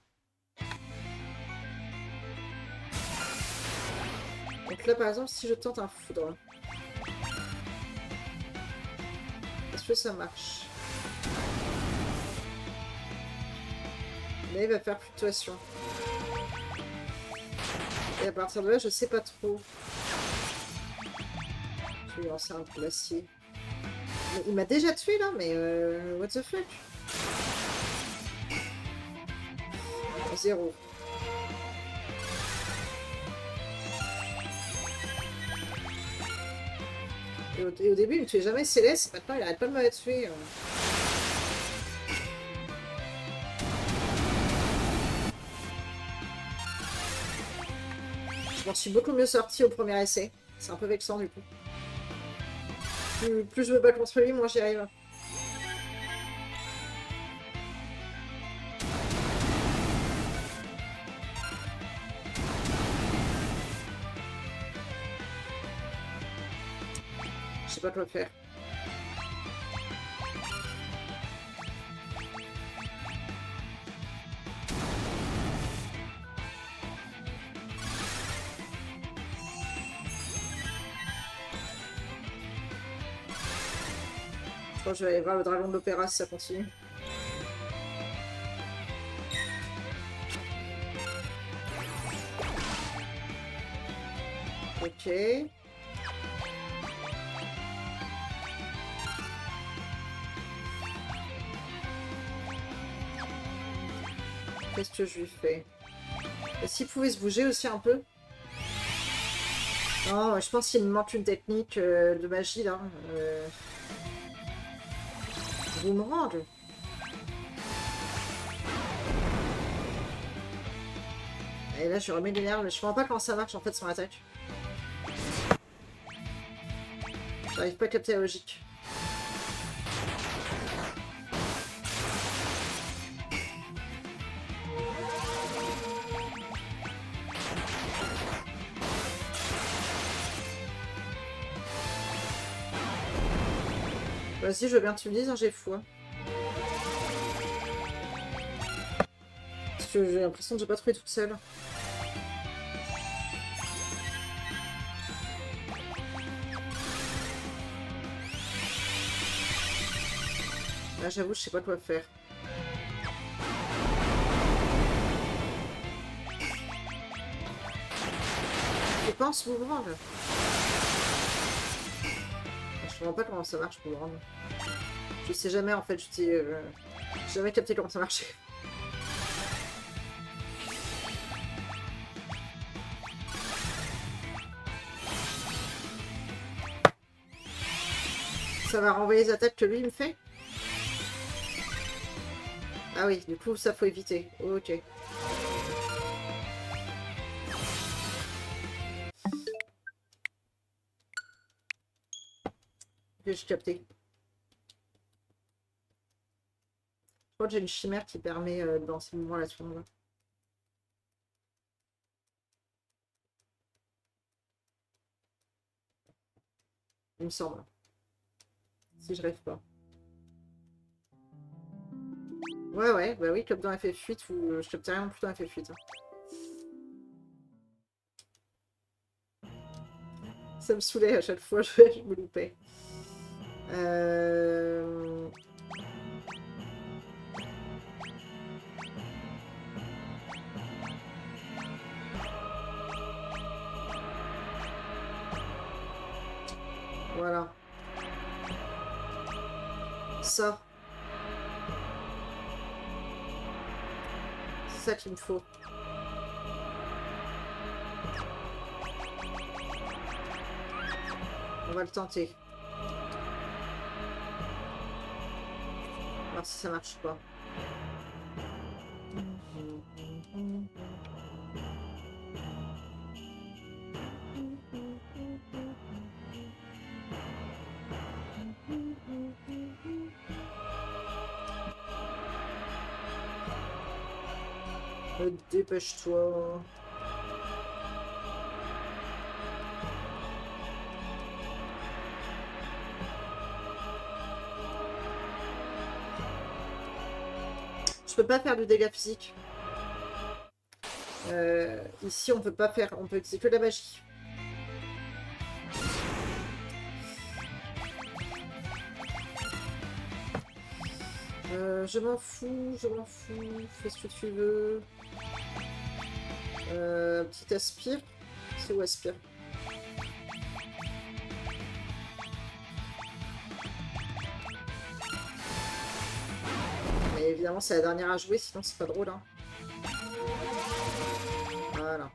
Donc là, par exemple, si je tente un foudre, est-ce que ça marche? Là, il va faire fluctuation. Et à partir de là, je sais pas trop. Je vais lui lancer un coup d'acier. Il m'a déjà tué là, mais what the fuck? 0. Et au début, il me tuait jamais Céleste, maintenant il arrête pas de me tuer. Je m'en suis beaucoup mieux sorti au premier essai. C'est un peu vexant du coup. Plus je me bats contre lui, moins j'y arrive. Je sais pas quoi faire. Je crois que je vais aller voir le dragon de l'opéra si ça continue. Ok. Qu'est-ce que je lui fais? S'il pouvait se bouger aussi un peu. Non, je pense qu'il me manque une technique de magie là. Boomerang. Et là, je remets des nerfs, mais je comprends pas comment ça marche en fait son attaque. J'arrive pas à capter la logique. Vas-y, je veux bien que tu me dises, hein, j'ai foi. Parce que j'ai l'impression que j'ai pas trouvé toute seule. Là, j'avoue, je sais pas quoi faire. Je pense boomerang. Je comprends pas comment ça marche boomerang. Je sais jamais en fait, j'ai jamais capté comment ça marchait. Ça va renvoyer les attaques que lui me fait? Ah oui, du coup ça faut éviter. Ok. Ok, j'ai capté. Je crois que j'ai une chimère qui permet dans ces moments-là de là. Il me semble. Si je rêve pas. Ouais, bah oui, comme dans FF8, ou je captais rien plus dans FF8. Hein. Ça me saoulait à chaque fois, je me loupais. Voilà. Ça. C'est ça qu'il me faut. On va le tenter. Voir si ça marche pas. Dépêche-toi. Je peux pas faire de dégâts physiques. Ici, on peut pas faire. On peut utiliser que de la magie. Je m'en fous, je m'en fous. Fais ce que tu veux. Petit aspire. C'est où aspire? Mais évidemment, c'est la dernière à jouer, sinon c'est pas drôle. Hein. Voilà.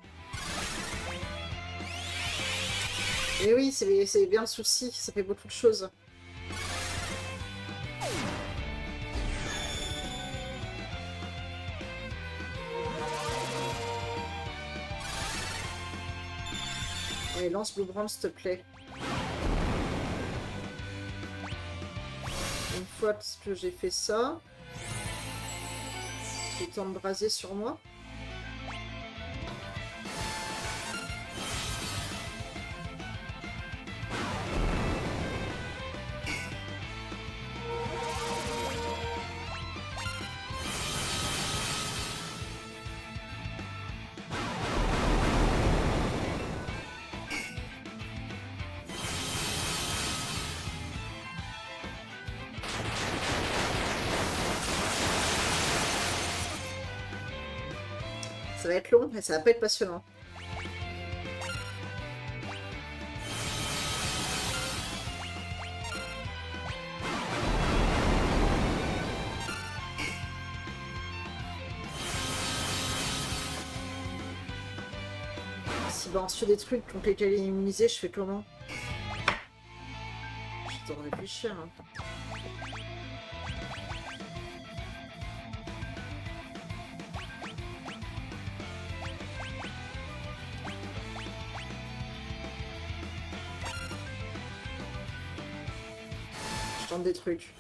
Et oui, c'est bien le souci. Ça fait beaucoup de choses. Allez, lance Blue s'il te plaît. Une fois que j'ai fait ça, j'ai le temps de braser sur moi. Ça va être long, mais ça va pas être passionnant. Si bah, sur des trucs contre lesquels il est immunisé, je fais comment? Je dois réfléchir. Hein. Je tente des trucs.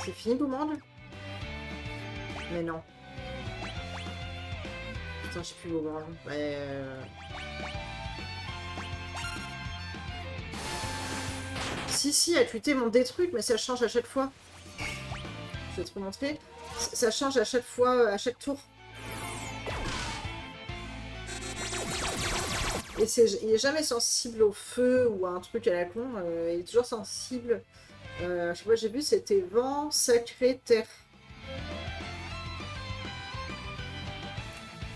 C'est fini, Boomerang? Mais non. Putain, j'ai plus Boomerang. Si, à tuer mon détruit, mais ça change à chaque fois. Je vais te montrer. Ça change à chaque fois, à chaque tour. Et il est jamais sensible au feu ou à un truc à la con. Il est toujours sensible. Je sais pas, j'ai vu, c'était vent, sacré, terre.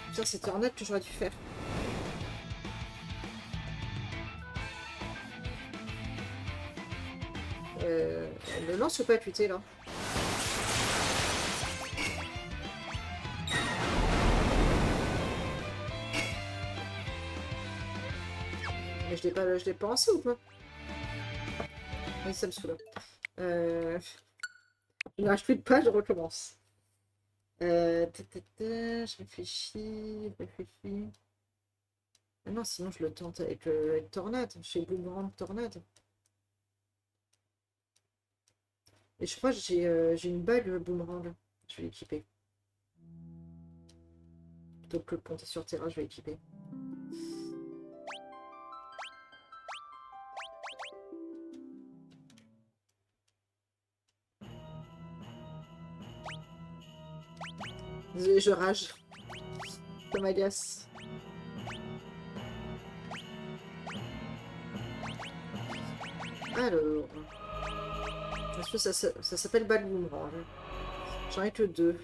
Putain, c'était en net que j'aurais dû faire. Le lance pas puté là. Mais je l'ai pas lancé ou pas? Oui, ça me saoule. Je n'arrive plus de pas, je recommence. Je réfléchis. Ah non, sinon je le tente avec Tornade, chez Boomerang Tornade. Et je crois que j'ai une bague Boomerang. Je vais l'équiper. Plutôt que de compter sur Terra, je vais l'équiper. Désolée, je rage. Ça m'agace. Alors. Est-ce que ça s'appelle Balloon? J'en ai que 2.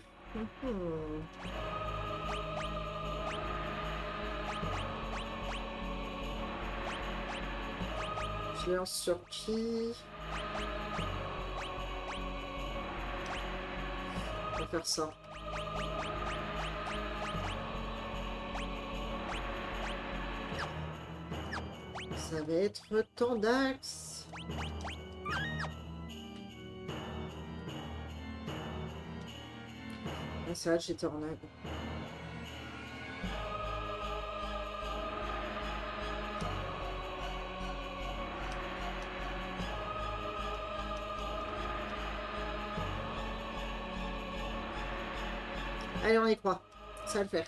Je lance sur qui? On va faire ça. Ça va être Tandax. Ah, ça va, j'ai Tornade. Allez, on y croit. Ça va le faire.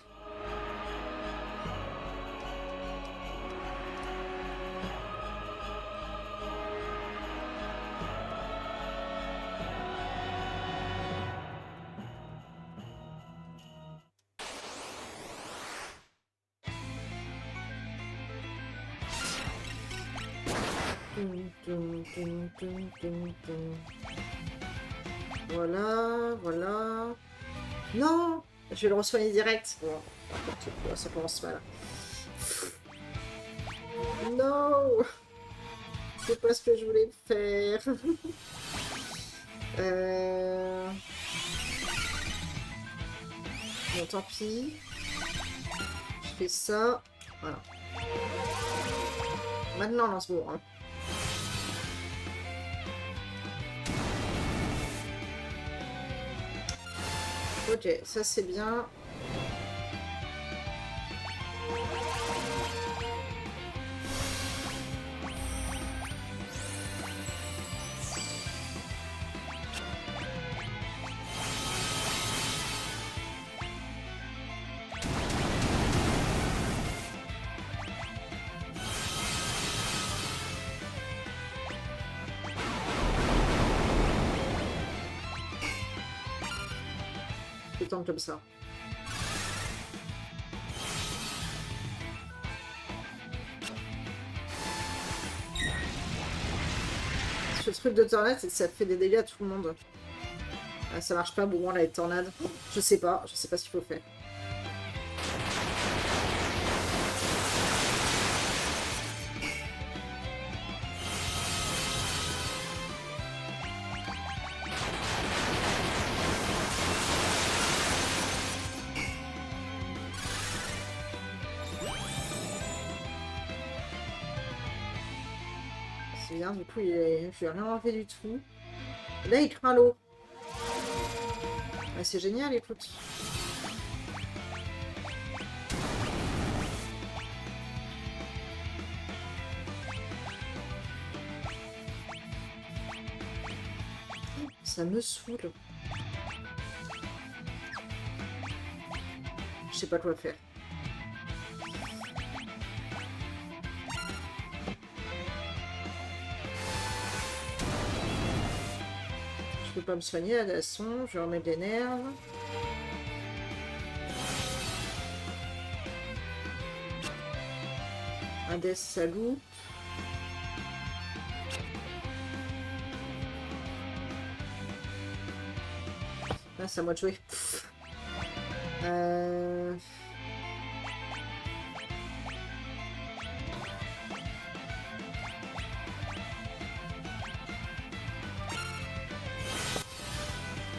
Voilà, voilà. Non, je vais le re-soigner direct. Bon, ça commence mal. Non, c'est pas ce que je voulais faire. Bon, tant pis. Je fais ça. Voilà. Maintenant, lance-moi. Hein. Ok, ça c'est bien. Comme ça. Ce truc de tornade, c'est que ça fait des dégâts à tout le monde. Ah, ça marche pas, bon, là, les tornades. Je sais pas ce qu'il faut faire. Bien, du coup, je vais rien enlever du tout. Là, il craint l'eau. Ah, c'est génial, écoute. Ça me saoule. Je sais pas quoi faire. Je peux pas me soigner à la son, je vais remettre des nerfs. Un death salou. Ah, c'est à moi de jouer.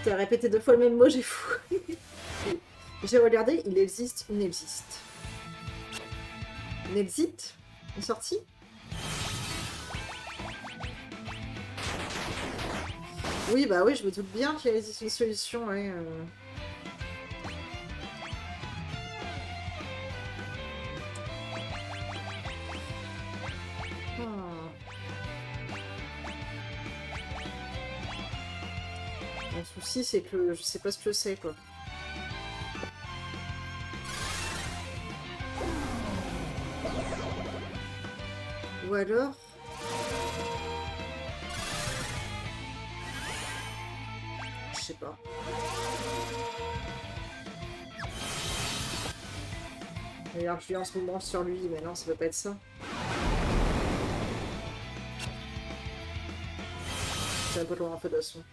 T'as répété 2 fois le même mot, j'ai fou. J'ai regardé, il existe une existe. Une exit est sortie. Oui, bah oui, je me doute bien qu'il existe une solution, ouais. Le souci, c'est que je sais pas ce que c'est, quoi. Ou alors... Je sais pas. D'ailleurs, je lui en ce moment sur lui, mais non, ça peut pas être ça. C'est un peu loin en fait de toute façon.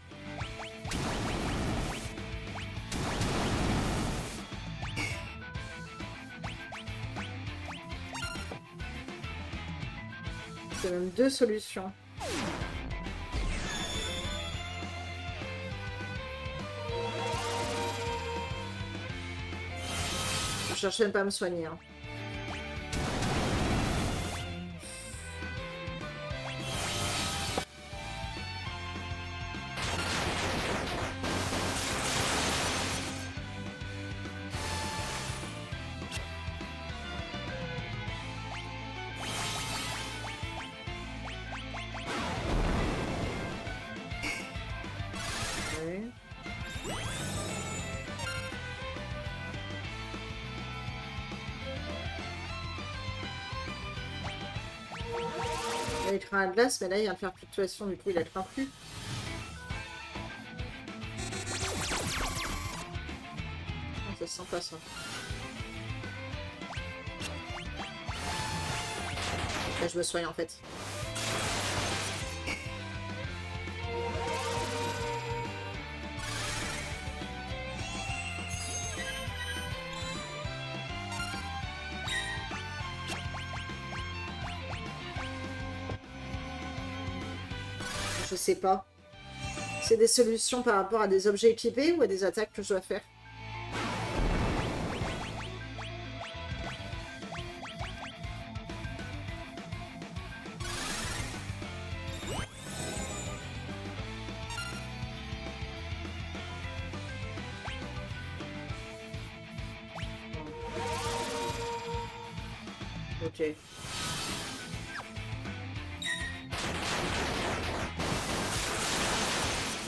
C'est même deux solutions. Je cherche même pas à me soigner. Hein. Il craint la glace, mais là il vient de faire fluctuation, du coup il a craint plus. Oh, ça se sent pas ça. Là je me soigne en fait. Je sais pas. C'est des solutions par rapport à des objets équipés ou à des attaques que je dois faire? Ok.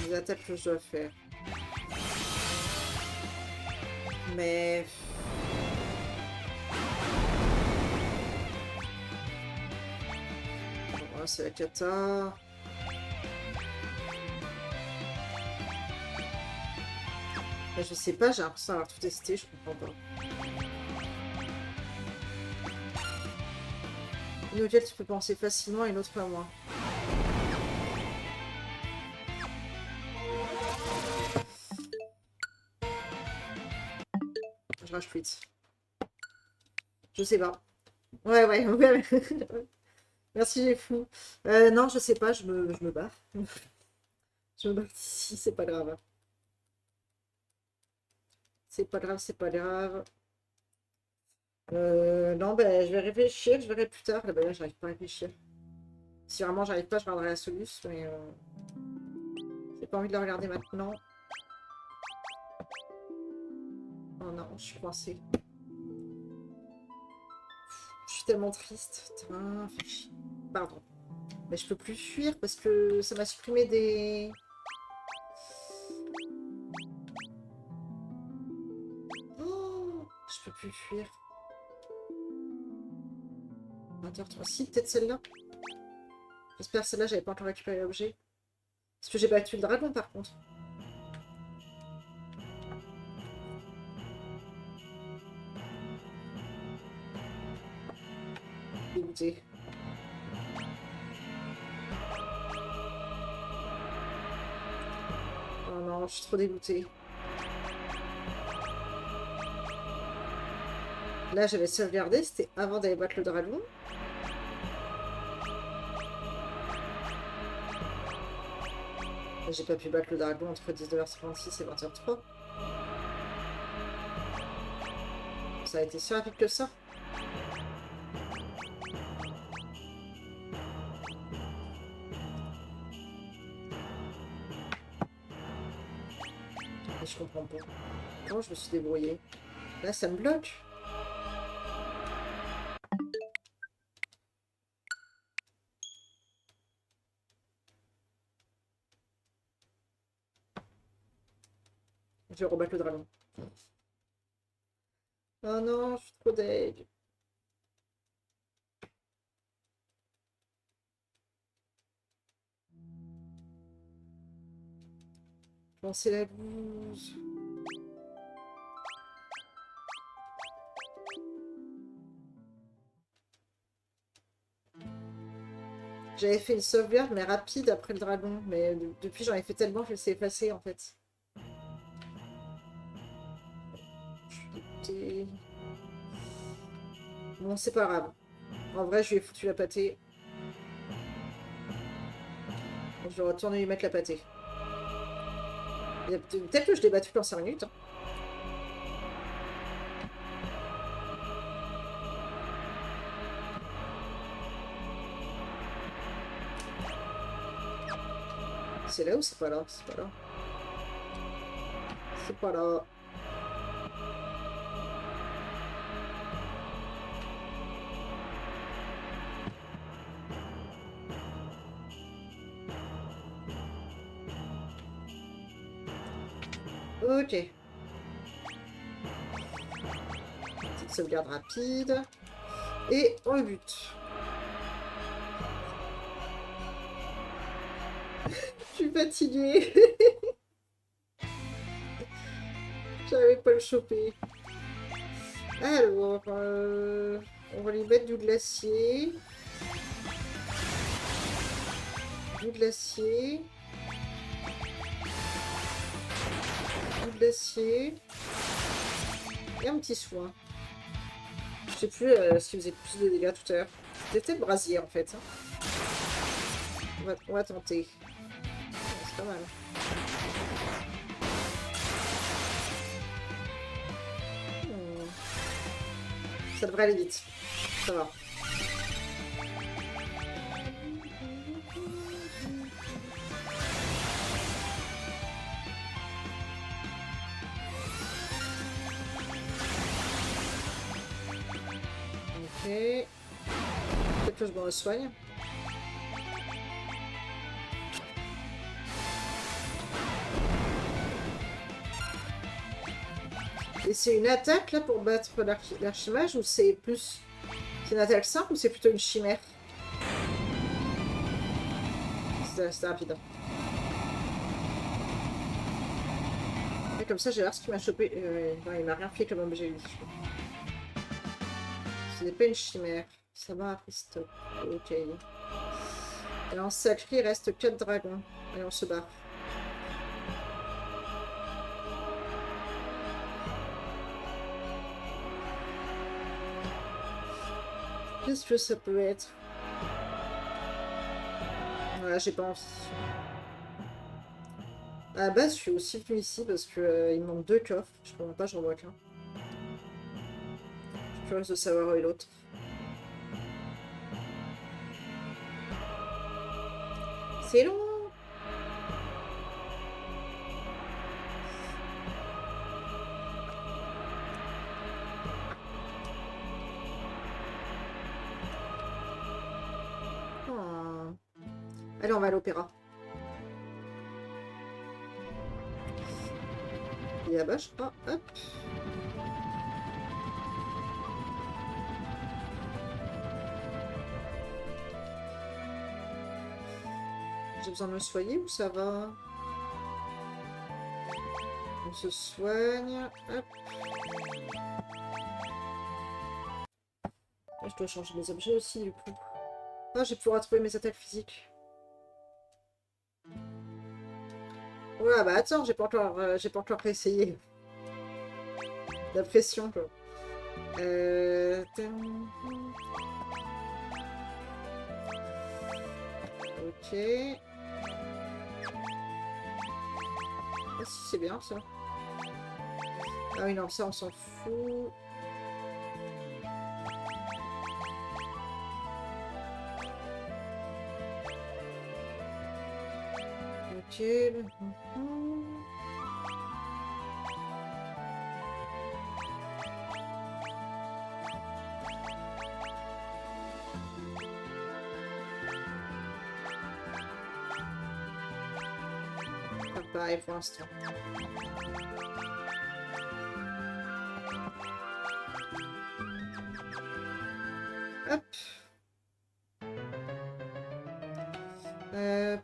Les attaques que je dois faire. Mais... Bon, c'est la cata. Mais je sais pas, j'ai l'impression d'avoir tout testé, je comprends pas. Une auquel tu peux penser facilement et une autre pas moins. Je rage tweet. Je sais pas. Ouais. Merci les fous. Non, je sais pas, je me barre. Je me barre d'ici, c'est pas grave. C'est pas grave, c'est pas grave. Non, ben, je vais réfléchir, je verrai plus tard. Là, j'arrive pas à réfléchir. Si vraiment j'arrive pas, je regarderai la solution, mais j'ai pas envie de la regarder maintenant. Oh non, je suis coincée. Je suis tellement triste. Putain, fais chier. Pardon. Mais je peux plus fuir parce que ça m'a supprimé des... Oh, je peux plus fuir. 20h03. Si, peut-être celle-là. J'espère que celle-là, j'avais pas encore récupéré l'objet. Parce que j'ai battu le dragon, par contre. Dégoûté. Oh non, je suis trop dégoûtée. Là, j'avais sauvegardé, c'était avant d'aller battre le dragon. J'ai pas pu battre le dragon entre 19h56 et 20h03. Ça a été si rapide que ça. Et je comprends pas. Comment je me suis débrouillée? Là, ça me bloque. Je vais rebattre le dragon. Oh non, je suis trop deg. Lancer la bouse. J'avais fait une sauvegarde, mais rapide après le dragon. Mais depuis, j'en ai fait tellement que je l'ai effacé, en fait. Bon, c'est pas grave. En vrai, je lui ai foutu la pâtée. Je vais retourner lui mettre la pâtée. Peut-être que je l'ai battu en 5 minutes. Hein. C'est là ou c'est pas là? C'est pas là. C'est pas là. Ok. Petite sauvegarde rapide. Et on le bute. Je suis fatiguée. J'avais pas le choper. Alors, on va lui mettre du glacier. Du glacier. Du glacier. Et un petit soin. Je sais plus ce qui faisait plus de dégâts tout à l'heure. C'était peut-être brasier en fait. Hein. On va tenter. C'est pas mal. Ça devrait aller vite. Ça va. Ok. Peut-être que je me soigne. Et c'est une attaque là pour battre l'archimage ou c'est plus... C'est une attaque simple ou c'est plutôt une chimère? C'était rapide. Et comme ça j'ai l'air ce qui m'a chopé. Non, il m'a rien fait comme objet lui. Ce n'est pas une chimère. Ça va après stop. Ok. Et en sacré il reste 4 dragons. Allez on se barre. Qu'est-ce que ça peut être? Voilà, j'ai pas envie. À la base, je suis aussi venue ici parce que il me manque 2 coffres. Je comprends pas, j'en vois qu'un. Je suis curieuse de savoir où est l'autre. C'est long! Oh. Allez, on va à l'opéra. Et là-bas, je crois. Hop. J'ai besoin de me soigner ou ça va? On se soigne. Hop. Là, je dois changer mes objets aussi, du coup. Ah, je vais pouvoir retrouver mes attaques physiques. Ouais, bah attends, j'ai pas encore essayé. La pression, quoi. Ok. Ah si, c'est bien, ça. Ah oui, non, ça, on s'en fout. Ok. Pas pareil pour l'instant. Hop.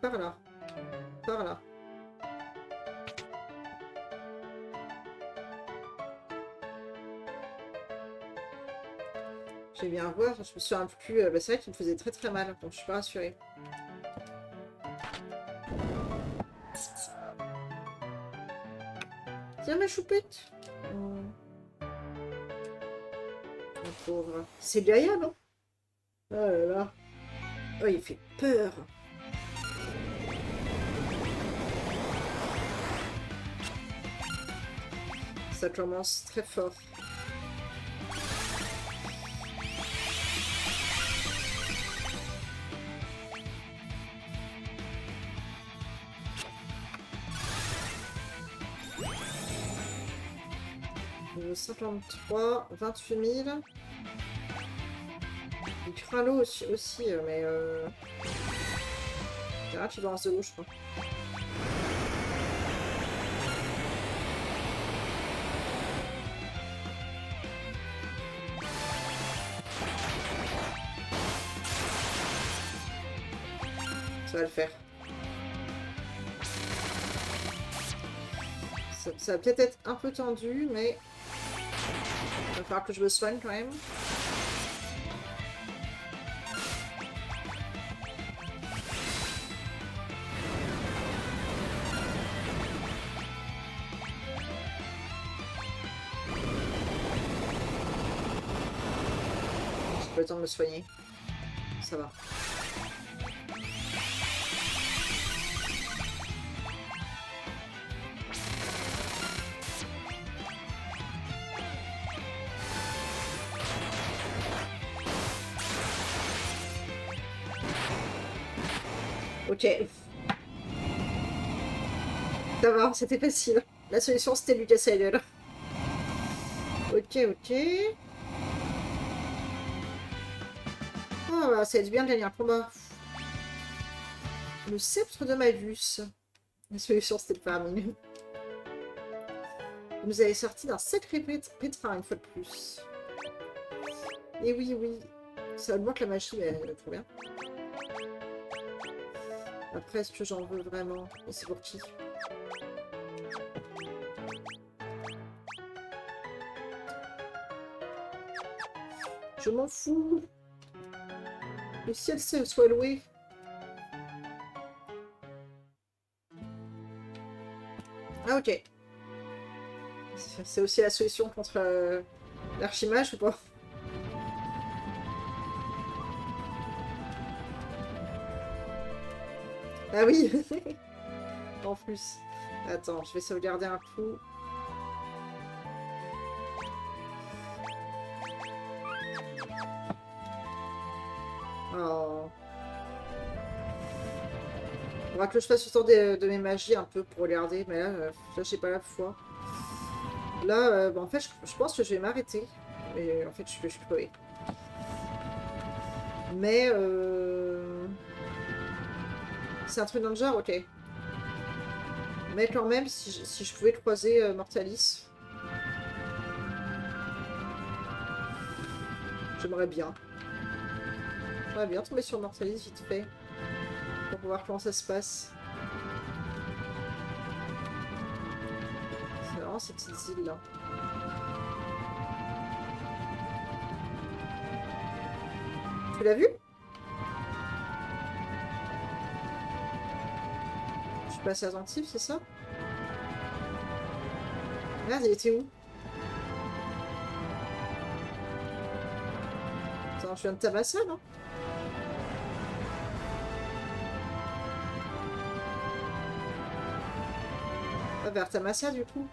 Par là. Par là. Je vais bien voir, je me souviens plus. Bah, c'est vrai qu'il me faisait très très mal, donc je suis pas rassurée. Tiens ma choupette. Oh. La pauvre. C'est Gaïa, non? Oh là là. Oh, il fait peur. Ça commence très fort. Niveau 53, 28 000. Il craint l'eau aussi, mais ah, tu balances de l'eau, je crois. Ça va le faire. Ça va peut-être être un peu tendu, mais il va falloir que je me soigne quand même. J'ai pas le temps de me soigner. Ça va. Ok. Ça va, c'était facile. La solution, c'était de lui casser la gueule. Ok, ok. Oh, bah, ça va être bien de gagner un combat. Le sceptre de Malus. La solution, c'était de faire mine. Vous nous avez sorti d'un sacré pétrin une fois de plus. Et oui, oui. Ça augmente la machine, elle est trop bien. Après, est-ce que j'en veux vraiment? Et c'est pour qui? Je m'en fous. Le ciel soit loué. Ah, ok. C'est aussi la solution contre l'archimage ou pas? Ah oui. En plus. Attends, je vais sauvegarder un coup. Oh. Faudra que je fasse le tour de mes magies un peu pour regarder, mais là j'ai pas la foi. Là, bah, en fait, je pense que je vais m'arrêter. Et en fait, je suis crevée. Mais c'est un truc dans le genre, ok. Mais quand même, si je pouvais croiser Mortalis, j'aimerais bien. J'aimerais bien tomber sur Mortalis vite fait. Pour voir comment ça se passe. C'est vraiment ces petites îles là. Tu l'as vu? Je suis pas assez attentive, c'est ça? Merde, il était où? Attends, je viens de tabasser, non? Ah, vers Tamassia, du coup.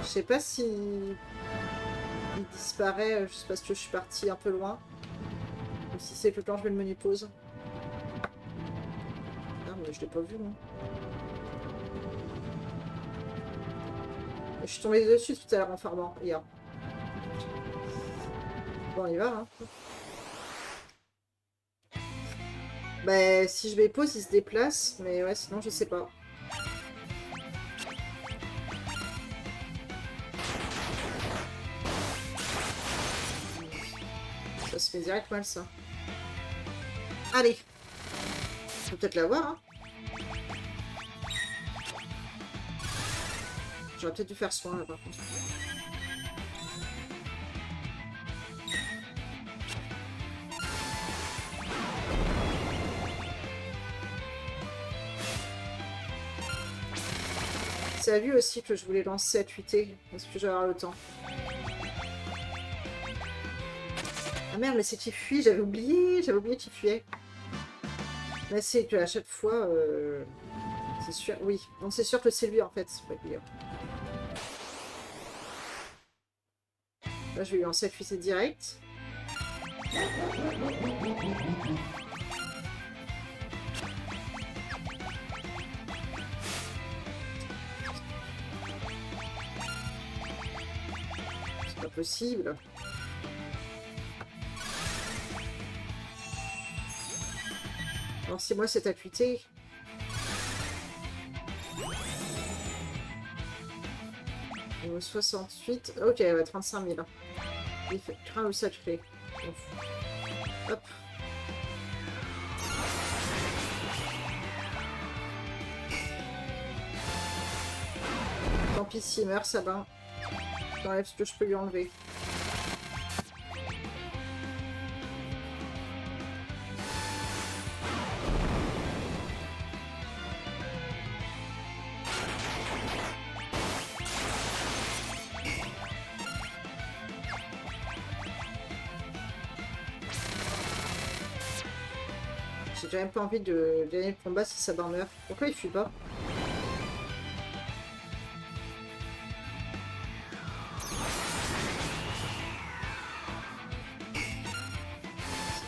Je sais pas si il disparaît juste parce que je suis partie un peu loin. Ou si c'est que quand je mets le menu pause. Non, mais je l'ai pas vu, moi. Je suis tombée dessus tout à l'heure en farmant, hier. Bon, on y va, hein. Bah, si je mets pause, il se déplace. Mais ouais, sinon, je sais pas. Ça se fait direct mal, ça. Allez. Je peux peut-être l'avoir, hein. j'aurais peut-être dû faire soin là par contre. C'est à lui aussi que je voulais lancer à tweeter. Est-ce que j'aurai le temps? Ah merde, mais c'est qu'il fuit, j'avais oublié qu'il fuyait. Mais c'est qu'à chaque fois, c'est sûr, oui. Donc c'est sûr que c'est lui en fait, c'est pas lui. Là, je vais lui lancer à tweeter direct. C'est pas possible. Alors si moi c'est acuité. 68. Ok, ouais, 35 000. Il fait craint ou sacré. Hop. Tant pis s'il meurt, ça va. J'enlève ce que je peux lui enlever. J'ai même pas envie de gagner le combat si ça meurt. Pourquoi il fuit pas?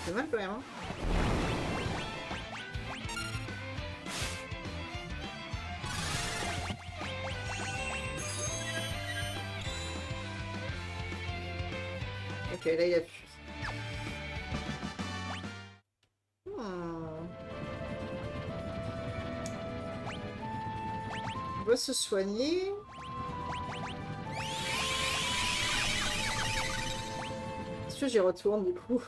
C'est mal quand même, hein. Ok, là il a fui. On va se soigner. Est-ce que j'y retourne du coup?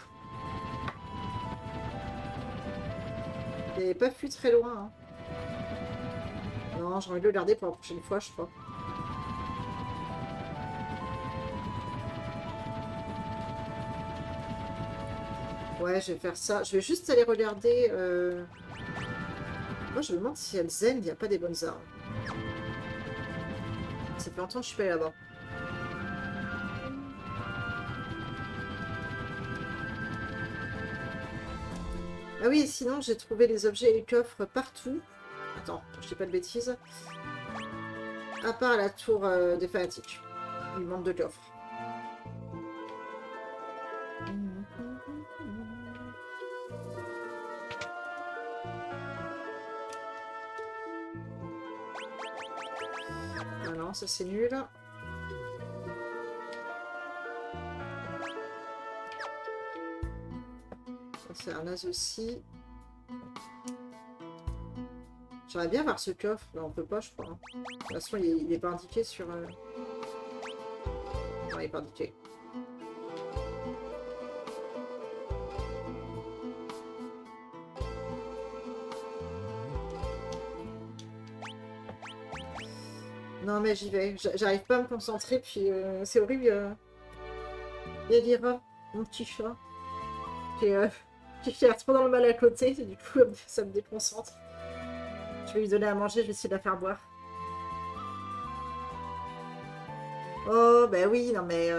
Il n'avait pas fui très loin. Hein. Non, j'ai envie de le garder pour la prochaine fois, je crois. Ouais, je vais faire ça. Je vais juste aller regarder... Moi, je me demande si à Zen, il n'y a pas des bonnes armes. Ça fait longtemps que je suis pas allée là-bas. Ah oui, sinon, j'ai trouvé les objets et les coffres partout. Attends, je dis pas de bêtises. À part la tour des fanatiques. Il manque de coffres. Ah non, ça c'est nul. Ça c'est un as aussi. J'aimerais bien voir ce coffre. Là, on peut pas, je crois. Hein. De toute façon, il est pas indiqué sur... Non, il est pas indiqué. Non, mais j'y vais. J'arrive pas à me concentrer, puis c'est horrible. Il y a Lyra, mon petit chat, qui fait trop dans le mal à côté, et du coup, ça me déconcentre. Je vais lui donner à manger, je vais essayer de la faire boire. Oh, bah oui, non mais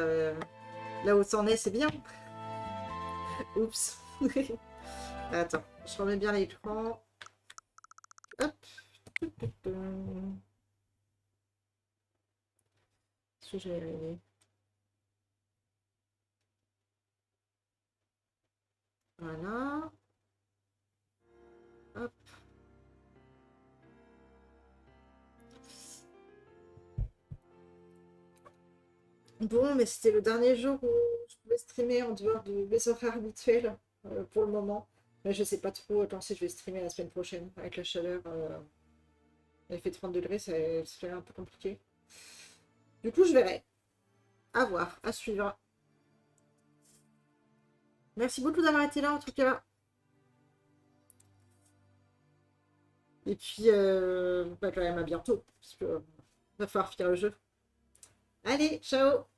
là où t'en es, c'est bien. Oups. Attends, je remets bien l'écran. Hop. Est-ce que j'ai arrivé? Voilà. Hop. Bon, mais c'était le dernier jour où je pouvais streamer en dehors de mes horaires habituels pour le moment. Mais je sais pas trop quand si je vais streamer la semaine prochaine avec la chaleur. Il fait 30 degrés, c'est un peu compliqué. Du coup, je verrai. À voir, à suivre. Merci beaucoup d'avoir été là en tout cas. Et puis, bah, quand même à bientôt. Parce que Va falloir finir le jeu. Allez, ciao!